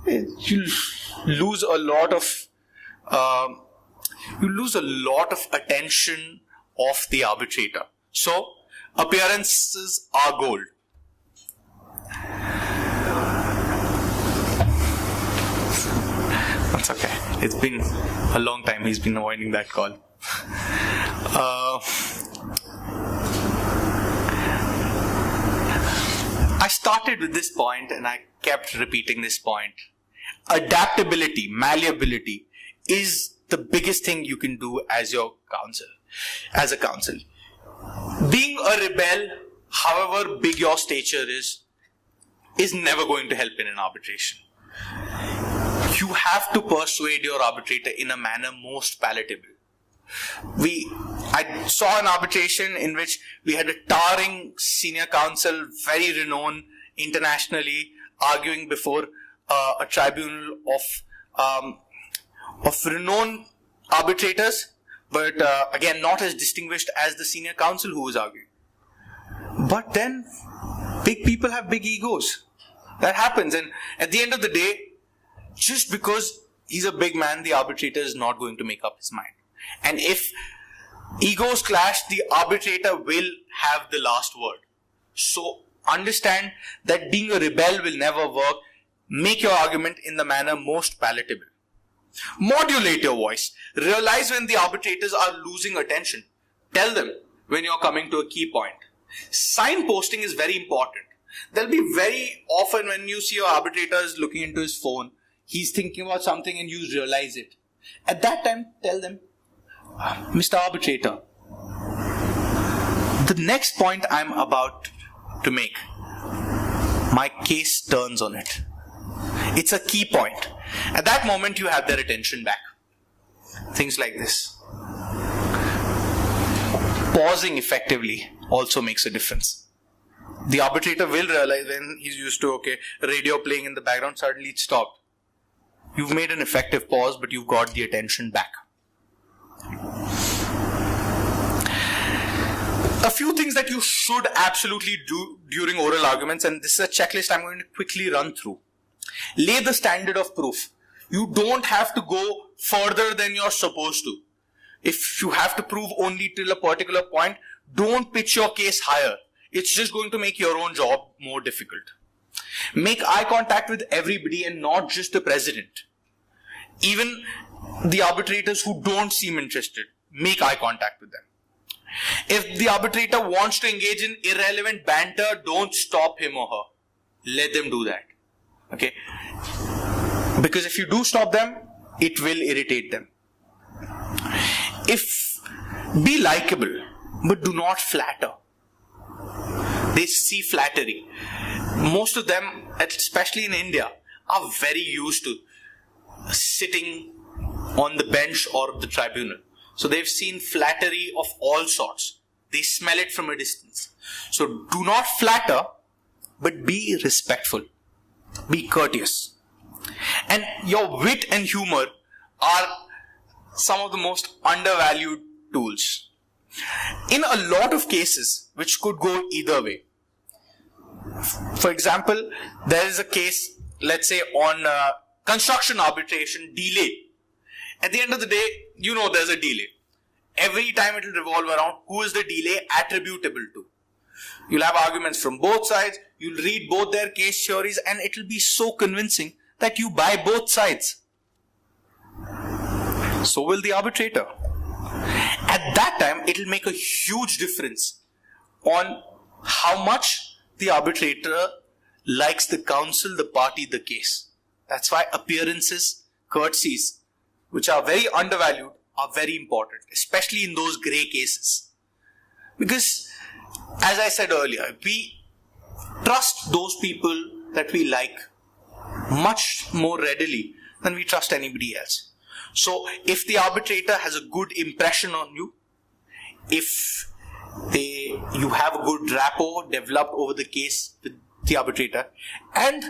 you lose a lot of attention of the arbitrator. So appearances are gold. That's okay. It's been a long time he's been avoiding that call. I started with this point and I kept repeating this point. Adaptability, malleability is the biggest thing you can do as a counsel. Being a rebel, however big your stature is never going to help in an arbitration. You have to persuade your arbitrator in a manner most palatable. I saw an arbitration in which we had a towering senior counsel, very renowned internationally, arguing before a tribunal of renowned arbitrators, but again not as distinguished as the senior counsel who was arguing. But then big people have big egos. That happens, and at the end of the day, just because he's a big man, the arbitrator is not going to make up his mind. And if egos clash, the arbitrator will have the last word. So understand that being a rebel will never work. Make your argument in the manner most palatable. Modulate your voice. Realize when the arbitrators are losing attention. Tell them when you're coming to a key point. Signposting is very important. There'll be very often when you see your arbitrator is looking into his phone, he's thinking about something and you realize it. At that time, tell them, Mr. Arbitrator, the next point I'm about to make, my case turns on it. It's a key point. At that moment, you have their attention back. Things like this. Pausing effectively also makes a difference. The arbitrator will realize when he's used to, radio playing in the background, suddenly it stopped. You've made an effective pause, but you've got the attention back. A few things that you should absolutely do during oral arguments, and this is a checklist I'm going to quickly run through. Lay the standard of proof. You don't have to go further than you're supposed to. If you have to prove only till a particular point, don't pitch your case higher. It's just going to make your own job more difficult. Make eye contact with everybody and not just the president. Even the arbitrators who don't seem interested, make eye contact with them. If the arbitrator wants to engage in irrelevant banter, don't stop him or her. Let them do that. Okay? Because if you do stop them, it will irritate them. Be likable, but do not flatter. They see flattery. Most of them, especially in India, are very used to sitting on the bench or the tribunal. So they've seen flattery of all sorts. They smell it from a distance. So do not flatter, but be respectful. Be courteous. And your wit and humor are some of the most undervalued tools. In a lot of cases, which could go either way. For example, there is a case, let's say on construction arbitration delay. At the end of the day, there's a delay. Every time it will revolve around who is the delay attributable to. You'll have arguments from both sides, you'll read both their case theories, and it will be so convincing that you buy both sides. So will the arbitrator. At that time, it will make a huge difference on how much the arbitrator likes the counsel, the party, the case. That's why appearances, courtesies, which are very undervalued, are very important, especially in those grey cases. Because, as I said earlier, we trust those people that we like much more readily than we trust anybody else. So if the arbitrator has a good impression on you, if you have a good rapport developed over the case with the arbitrator, and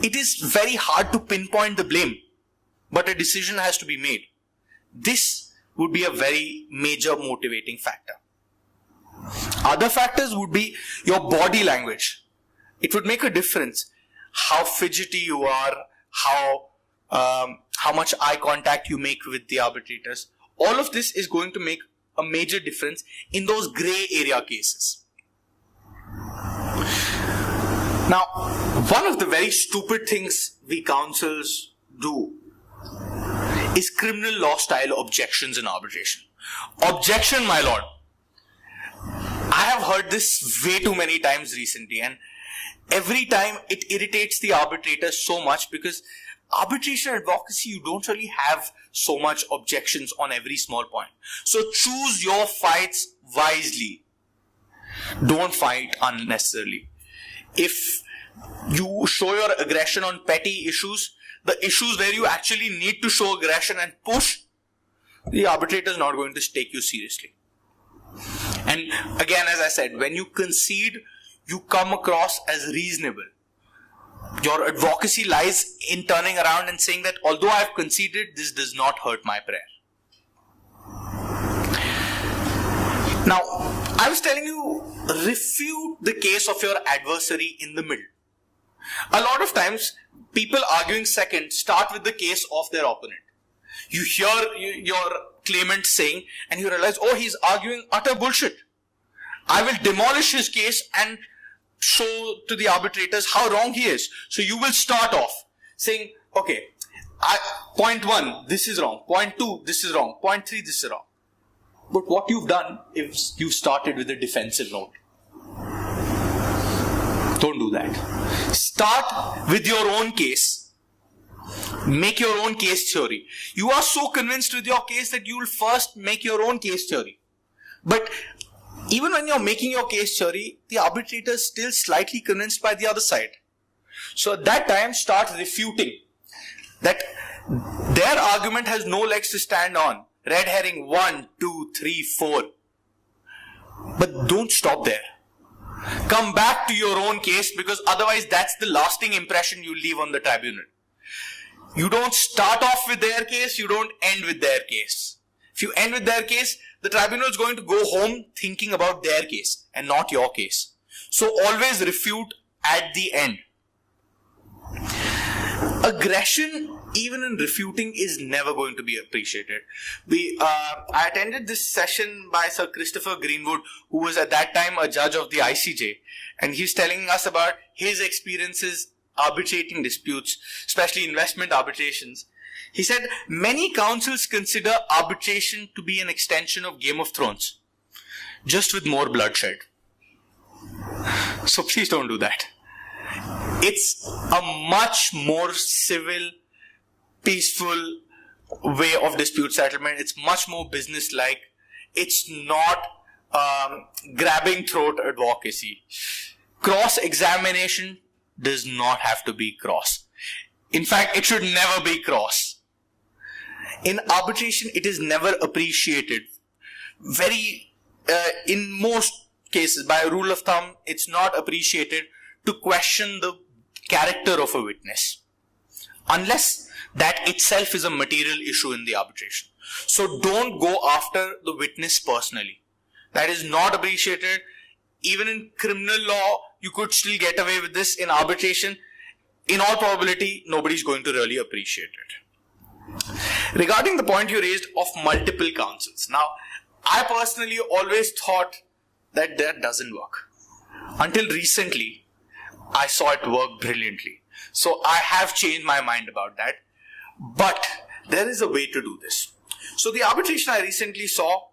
it is very hard to pinpoint the blame, but a decision has to be made, this would be a very major motivating factor. Other factors would be your body language. It would make a difference how fidgety you are, how much eye contact you make with the arbitrators. All of this is going to make a major difference in those gray area cases. Now, one of the very stupid things we counsels do is criminal law style objections in arbitration. Objection, my lord. I have heard this way too many times recently, and every time it irritates the arbitrator so much, because arbitration advocacy, you don't really have so much objections on every small point. So choose your fights wisely. Don't fight unnecessarily. If you show your aggression on petty issues, the issues where you actually need to show aggression and push, the arbitrator is not going to take you seriously. And again, as I said, when you concede, you come across as reasonable. Your advocacy lies in turning around and saying that although I have conceded, this does not hurt my prayer. Now, I was telling you, refute the case of your adversary in the middle. A lot of times, people arguing second start with the case of their opponent. You hear your claimant saying, and you realize, oh, he's arguing utter bullshit. I will demolish his case and show to the arbitrators how wrong he is. So you will start off saying, okay, point 1, this is wrong. Point 2, this is wrong. Point 3, this is wrong. But what you've done is you started with a defensive note. Don't do that. Start with your own case. Make your own case theory. You are so convinced with your case that you will first make your own case theory. But even when you're making your case theory, the arbitrator is still slightly convinced by the other side. So at that time, start refuting that their argument has no legs to stand on. Red herring 1, 2, 3, 4. But don't stop there. Come back to your own case, because otherwise that's the lasting impression you leave on the tribunal. You don't start off with their case, you don't end with their case. If you end with their case, the tribunal is going to go home thinking about their case and not your case. So always refute at the end. Aggression, even in refuting, is never going to be appreciated. I attended this session by Sir Christopher Greenwood, who was at that time a judge of the ICJ, and he's telling us about his experiences arbitrating disputes, especially investment arbitrations. He said, many counsels consider arbitration to be an extension of Game of Thrones, just with more bloodshed. So please don't do that. It's a much more civil, peaceful way of dispute settlement. It's much more business-like. It's not grabbing throat advocacy. Cross-examination does not have to be cross. In fact, it should never be cross. In arbitration, it is never appreciated. In most cases, by a rule of thumb, it's not appreciated to question the character of a witness, unless that itself is a material issue in the arbitration. So don't go after the witness personally. That is not appreciated. Even in criminal law, you could still get away with this. In arbitration, in all probability, nobody's going to really appreciate it. Regarding the point you raised of multiple counsels. Now, I personally always thought that doesn't work. Until recently, I saw it work brilliantly. So I have changed my mind about that. But there is a way to do this. So the arbitration I recently saw,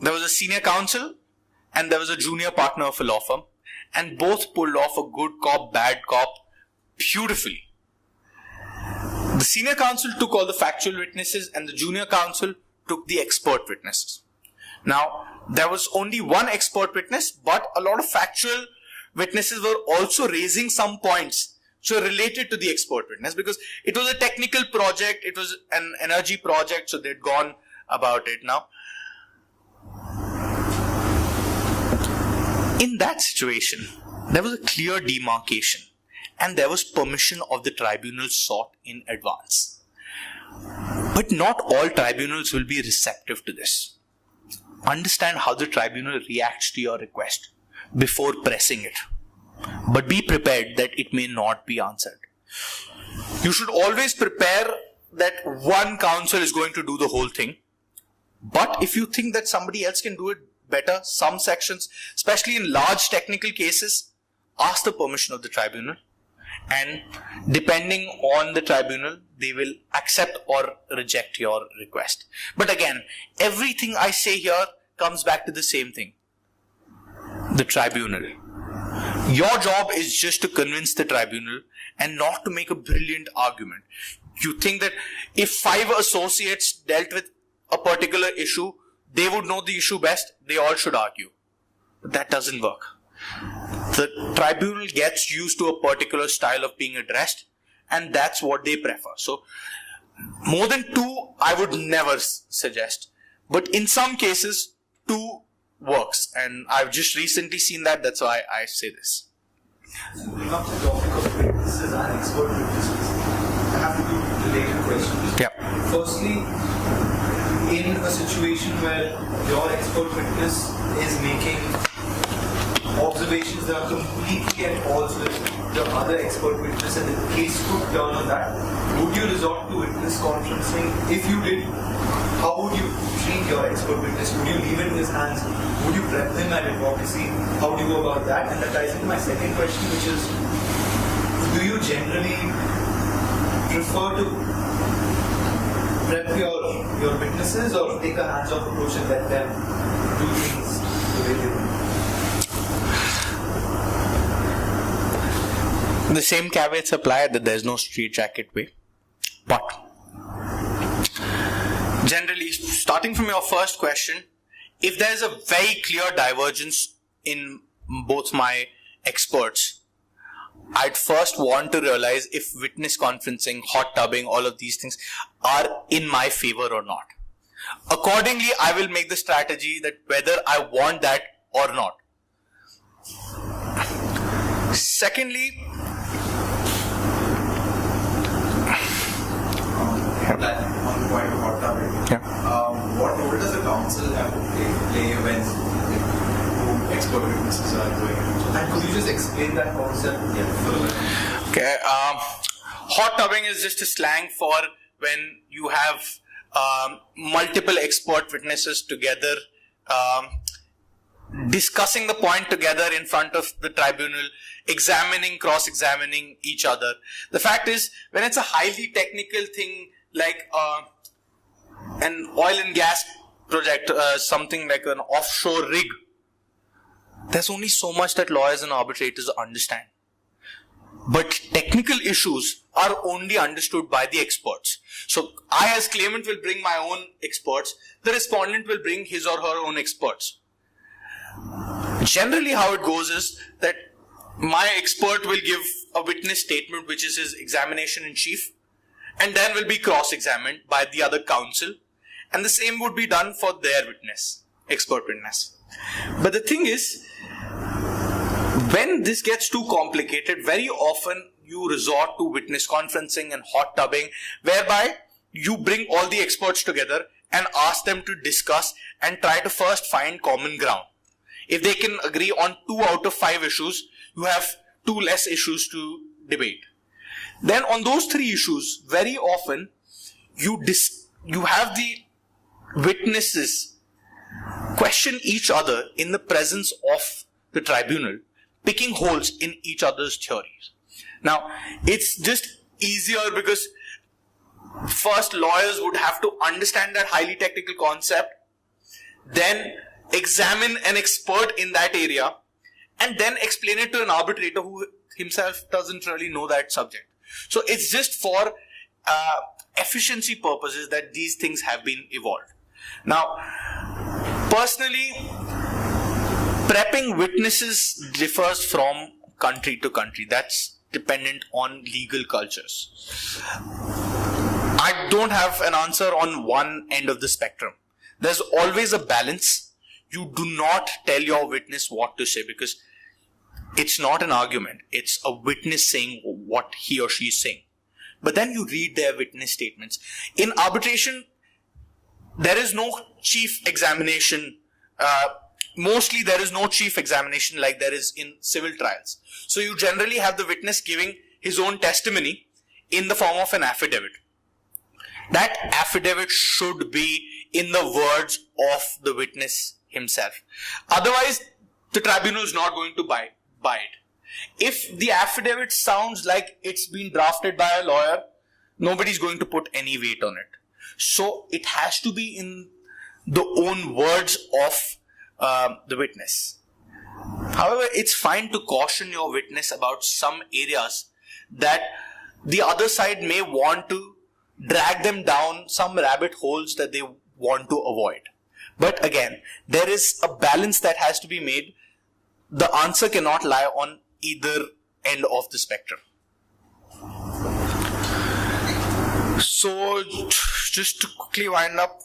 there was a senior counsel and there was a junior partner of a law firm, and both pulled off a good cop, bad cop beautifully. The senior counsel took all the factual witnesses and the junior counsel took the expert witnesses. Now, there was only one expert witness, but a lot of factual witnesses were also raising some points So related to the expert witness, because it was a technical project, it was an energy project, so they'd gone about it. Now, in that situation, there was a clear demarcation and there was permission of the tribunal sought in advance. But not all tribunals will be receptive to this. Understand how the tribunal reacts to your request before pressing it. But be prepared that it may not be answered. You should always prepare that one counsel is going to do the whole thing. But if you think that somebody else can do it better, some sections, especially in large technical cases, ask the permission of the tribunal. And depending on the tribunal, they will accept or reject your request. But again, everything I say here comes back to the same thing. The tribunal. Your job is just to convince the tribunal and not to make a brilliant argument. You think that if 5 associates dealt with a particular issue, they would know the issue best, they all should argue. But that doesn't work. The tribunal gets used to a particular style of being addressed, and that's what they prefer. So, more than 2, I would never suggest. But in some cases, 2 works. And I've just recently seen that, that's why I say this. Bring up the topic of witnesses and expert witnesses. I have 2 related questions. Yeah. Firstly, in a situation where your expert witness is making observations that are completely at odds with the other expert witness and the case could turn on that, would you resort to witness conferencing? If you did, how would you treat your expert witness? Would you leave it in his hands? Would you prep him at advocacy? How do you go about that? And that ties into my second question, which is, do you generally prefer to prep your witnesses or take a hands-off approach and let them do things the way they do? The same caveats apply that there's no straitjacket way. But generally, starting from your first question, if there's a very clear divergence in both my experts, I'd first want to realize if witness conferencing, hot tubbing, all of these things are in my favor or not. Accordingly, I will make the strategy that whether I want that or not. Secondly, On the point of hot topic, what role does the council have to play when 2 expert witnesses are doing it? And could you just explain that concept? okay, hot tubbing is just a slang for when you have multiple expert witnesses together discussing the point together in front of the tribunal, examining, cross-examining each other. The fact is, when it's a highly technical thing like an oil and gas project, something like an offshore rig, there's only so much that lawyers and arbitrators understand. But technical issues are only understood by the experts. So I as claimant will bring my own experts, the respondent will bring his or her own experts. Generally how it goes is that my expert will give a witness statement, which is his examination in chief, and then will be cross-examined by the other counsel, and the same would be done for their witness, expert witness. But the thing is, when this gets too complicated, very often you resort to witness conferencing and hot tubbing, whereby you bring all the experts together and ask them to discuss and try to first find common ground. If they can agree on 2 out of 5 issues, you have 2 less issues to debate. Then on those 3 issues, very often you have the witnesses question each other in the presence of the tribunal, picking holes in each other's theories. Now, it's just easier because first lawyers would have to understand that highly technical concept, then examine an expert in that area, and then explain it to an arbitrator who himself doesn't really know that subject. So it's just for efficiency purposes that these things have been evolved. Now, personally, prepping witnesses differs from country to country. That's dependent on legal cultures. I don't have an answer on one end of the spectrum. There's always a balance. You do not tell your witness what to say because it's not an argument. It's a witness saying what he or she is saying. But then you read their witness statements. In arbitration, there is no chief examination. Mostly there is no chief examination like there is in civil trials. So you generally have the witness giving his own testimony in the form of an affidavit. That affidavit should be in the words of the witness himself. Otherwise, the tribunal is not going to buy it. If the affidavit sounds like it's been drafted by a lawyer, nobody's going to put any weight on it. So it has to be in the own words of the witness. However, it's fine to caution your witness about some areas that the other side may want to drag them down some rabbit holes that they want to avoid. But again, there is a balance that has to be made. The answer cannot lie on either end of the spectrum. So, just to quickly wind up,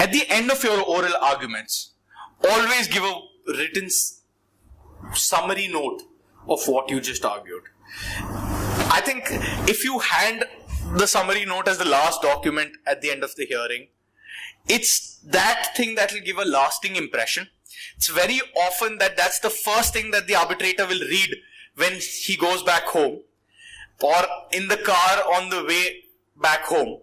at the end of your oral arguments, always give a written summary note of what you just argued. I think if you hand the summary note as the last document at the end of the hearing, it's that thing that will give a lasting impression. It's very often that's the first thing that the arbitrator will read when he goes back home or in the car on the way back home.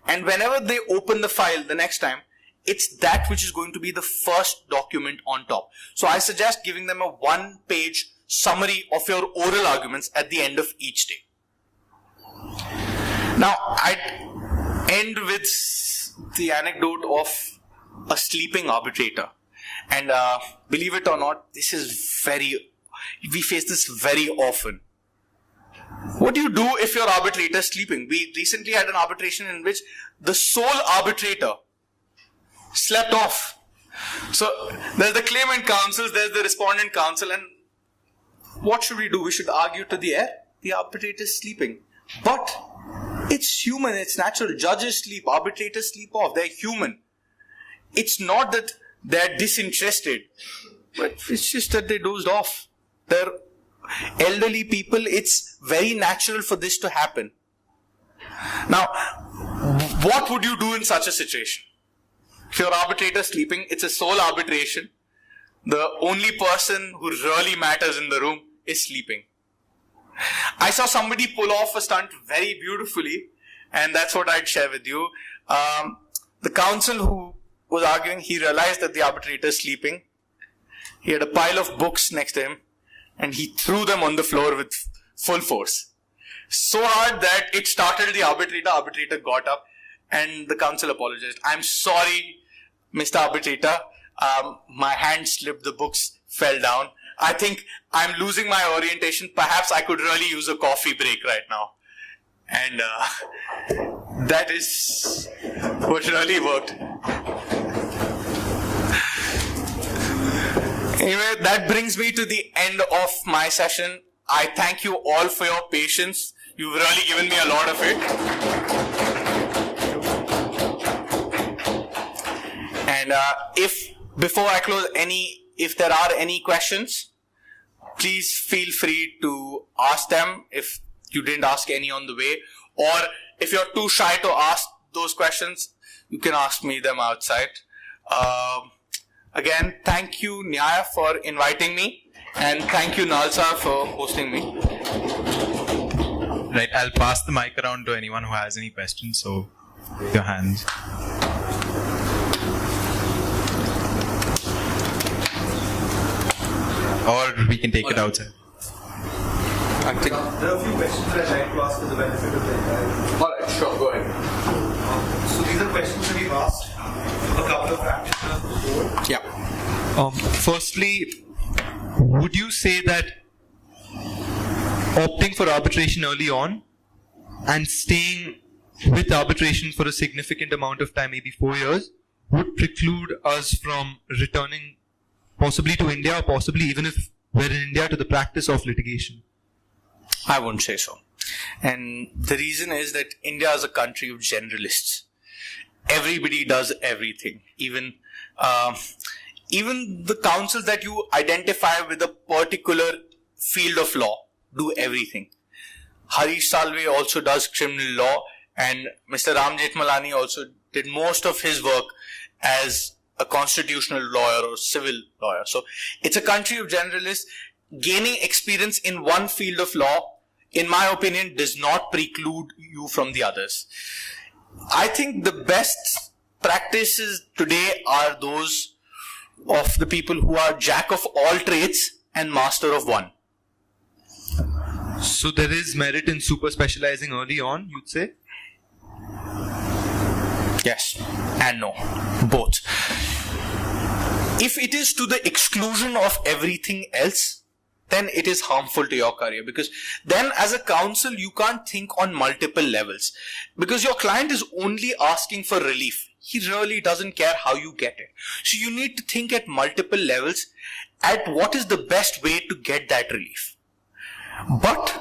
And whenever they open the file the next time, it's that which is going to be the first document on top. So I suggest giving them a one-page summary of your oral arguments at the end of each day. Now, I'd end with the anecdote of a sleeping arbitrator. And believe it or not, we face this very often. What do you do if your arbitrator is sleeping? We recently had an arbitration in which the sole arbitrator slept off. So there's the claimant counsel, there's the respondent counsel, and what should we do? We should argue to the air. The arbitrator is sleeping. But it's human, it's natural. Judges sleep, arbitrators sleep off. They're human. It's not that they're disinterested, but it's just that they dozed off. They're elderly people. It's very natural for this to happen. Now, what would you do in such a situation? If your arbitrator is sleeping, it's a sole arbitration. The only person who really matters in the room is sleeping. I saw somebody pull off a stunt very beautifully, and that's what I'd share with you. The counsel who was arguing, he realized that the arbitrator is sleeping. He had a pile of books next to him, and he threw them on the floor with full force. So hard that it startled the arbitrator. Arbitrator got up, and the counsel apologized. I'm sorry, Mr. Arbitrator. My hand slipped, the books fell down. I think I'm losing my orientation. Perhaps I could really use a coffee break right now. And that is what really worked. Anyway, that brings me to the end of my session. I thank you all for your patience. You've really given me a lot of it. And before I close, if there are any questions, please feel free to ask them if you didn't ask any on the way. Or if you're too shy to ask those questions, you can ask me them outside. Again, thank you, Nyaya, for inviting me. And thank you, Nalsar, for hosting me. Right, I'll pass the mic around to anyone who has any questions. So, raise your hands. Or we can take it outside. There are a few questions that I'd like to ask for the benefit of the entire. Alright, sure, go ahead. So these are questions that we've asked a couple of practitioners before. Yeah. Firstly, would you say that opting for arbitration early on and staying with arbitration for a significant amount of time, maybe 4 years, would preclude us from returning possibly to India, or possibly even if were in India to the practice of litigation? I wouldn't say so. And the reason is that India is a country of generalists. Everybody does everything. Even the councils that you identify with a particular field of law do everything. Harish Salve also does criminal law, and Mr. Ram Jethmalani also did most of his work as a constitutional lawyer or civil lawyer. So it's a country of generalists. Gaining experience in one field of law, in my opinion, does not preclude you from the others. I think the best practices today are those of the people who are jack of all trades and master of one. So there is merit in super specializing early on, you'd say? Yes and no. Both. If it is to the exclusion of everything else, then it is harmful to your career, because then as a counsel you can't think on multiple levels, because your client is only asking for relief. He really doesn't care how you get it. So you need to think at multiple levels at what is the best way to get that relief. But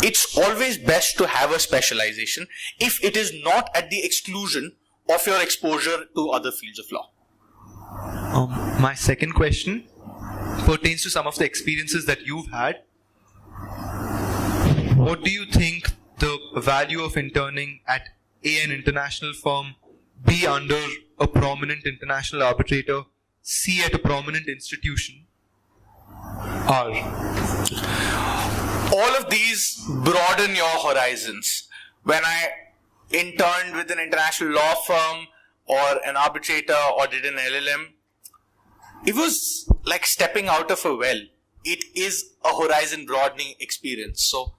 it's always best to have a specialization if it is not at the exclusion of your exposure to other fields of law. My second question pertains to some of the experiences that you've had. What do you think the value of interning at an international firm, B under a prominent international arbitrator, C at a prominent institution are? All of these broaden your horizons. When I interned with an international law firm or an arbitrator or did an LLM, it was like stepping out of a well. It is a horizon broadening experience. So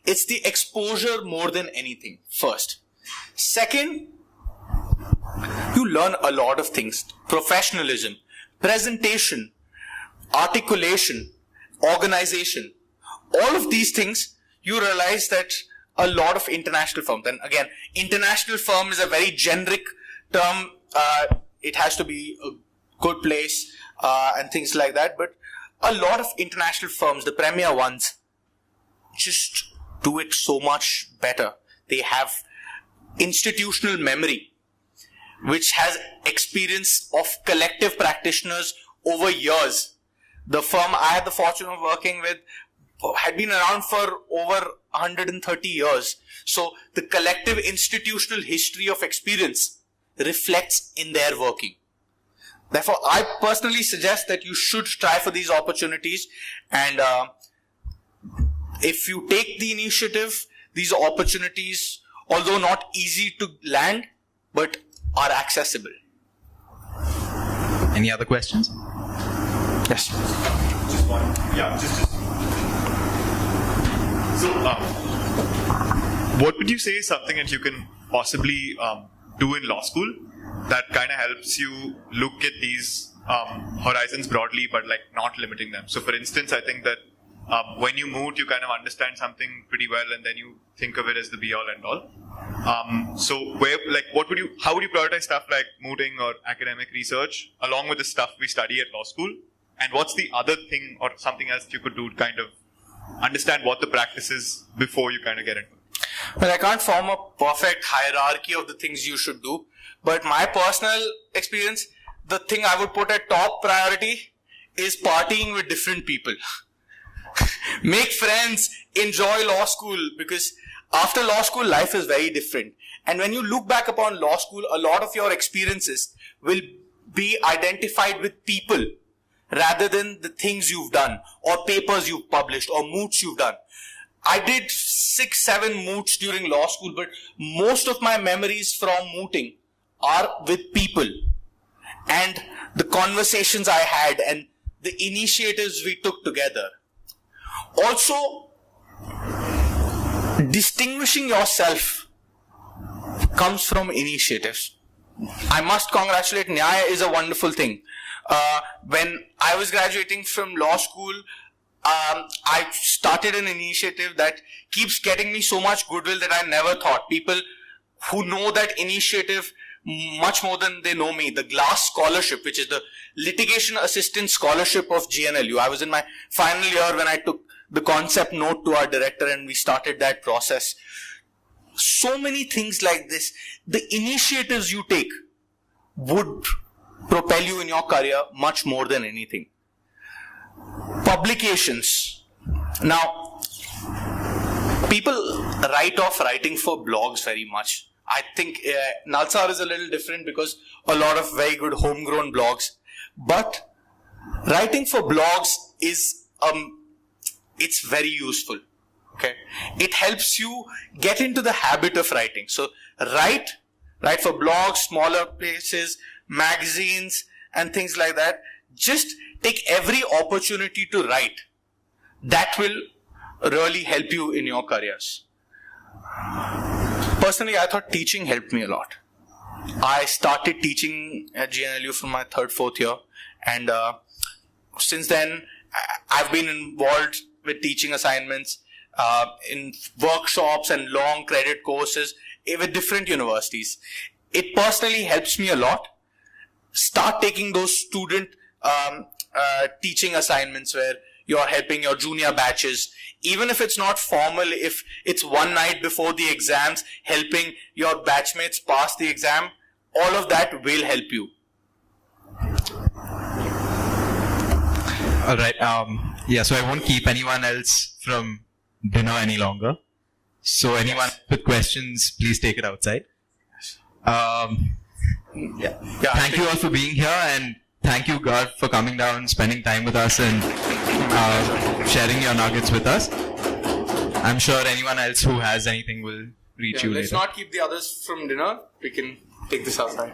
it's the exposure more than anything, first. Second, you learn a lot of things. Professionalism, presentation, articulation, organization. All of these things, you realize that a lot of international firms, and again, international firm is a very generic term. It has to be a good place and things like that. But a lot of international firms, the premier ones, just do it so much better. They have institutional memory, which has experience of collective practitioners over years. The firm I had the fortune of working with had been around for over 130 years. So the collective institutional history of experience reflects in their working. Therefore, I personally suggest that you should try for these opportunities, and if you take the initiative, these opportunities, although not easy to land, but are accessible. Any other questions? Yes. Just one. Yeah, just. So, what would you say is something that you can possibly do in law school that kind of helps you look at these horizons broadly, but like not limiting them? So, for instance, I think that when you moot, you kind of understand something pretty well, and then you think of it as the be all end all. So, how would you prioritize stuff like mooting or academic research along with the stuff we study at law school? And what's the other thing or something else you could do to kind of understand what the practice is before you kind of get into it? Well, I can't form a perfect hierarchy of the things you should do, but my personal experience, the thing I would put at top priority is partying with different people. Make friends, enjoy law school, because after law school, life is very different. And when you look back upon law school, a lot of your experiences will be identified with people rather than the things you've done or papers you've published or moots you've done. I did 6-7 moots during law school, but most of my memories from mooting are with people and the conversations I had and the initiatives we took together. Also, distinguishing yourself comes from initiatives. I must congratulate Nyaya is a wonderful thing. When I was graduating from law school, I started an initiative that keeps getting me so much goodwill that I never thought. People who know that initiative much more than they know me. The GLASS scholarship, which is the litigation assistant scholarship of GNLU. I was in my final year when I took the concept note to our director and we started that process. So many things like this. The initiatives you take would propel you in your career much more than anything. Publications. Now, people write off writing for blogs very much. I think Nalsar is a little different because a lot of very good homegrown blogs. But writing for blogs is, it's very useful. Okay, it helps you get into the habit of writing. So write for blogs, smaller places, magazines, and things like that. Just take every opportunity to write. That will really help you in your careers. Personally, I thought teaching helped me a lot. I started teaching at GNLU from my 3rd, 4th year, and since then I've been involved with teaching assignments in workshops and long credit courses with different universities. It personally helps me a lot. Start taking those student teaching assignments where you're helping your junior batches. Even if it's not formal, if it's one night before the exams, helping your batchmates pass the exam, all of that will help you. All right. Yeah, so I won't keep anyone else from dinner any longer. So anyone with questions, please take it outside. Thank you all for being here, and thank you, God, for coming down, spending time with us, and sharing your nuggets with us. I'm sure anyone else who has anything will reach you Let's later. not keep the others from dinner. We can take this outside.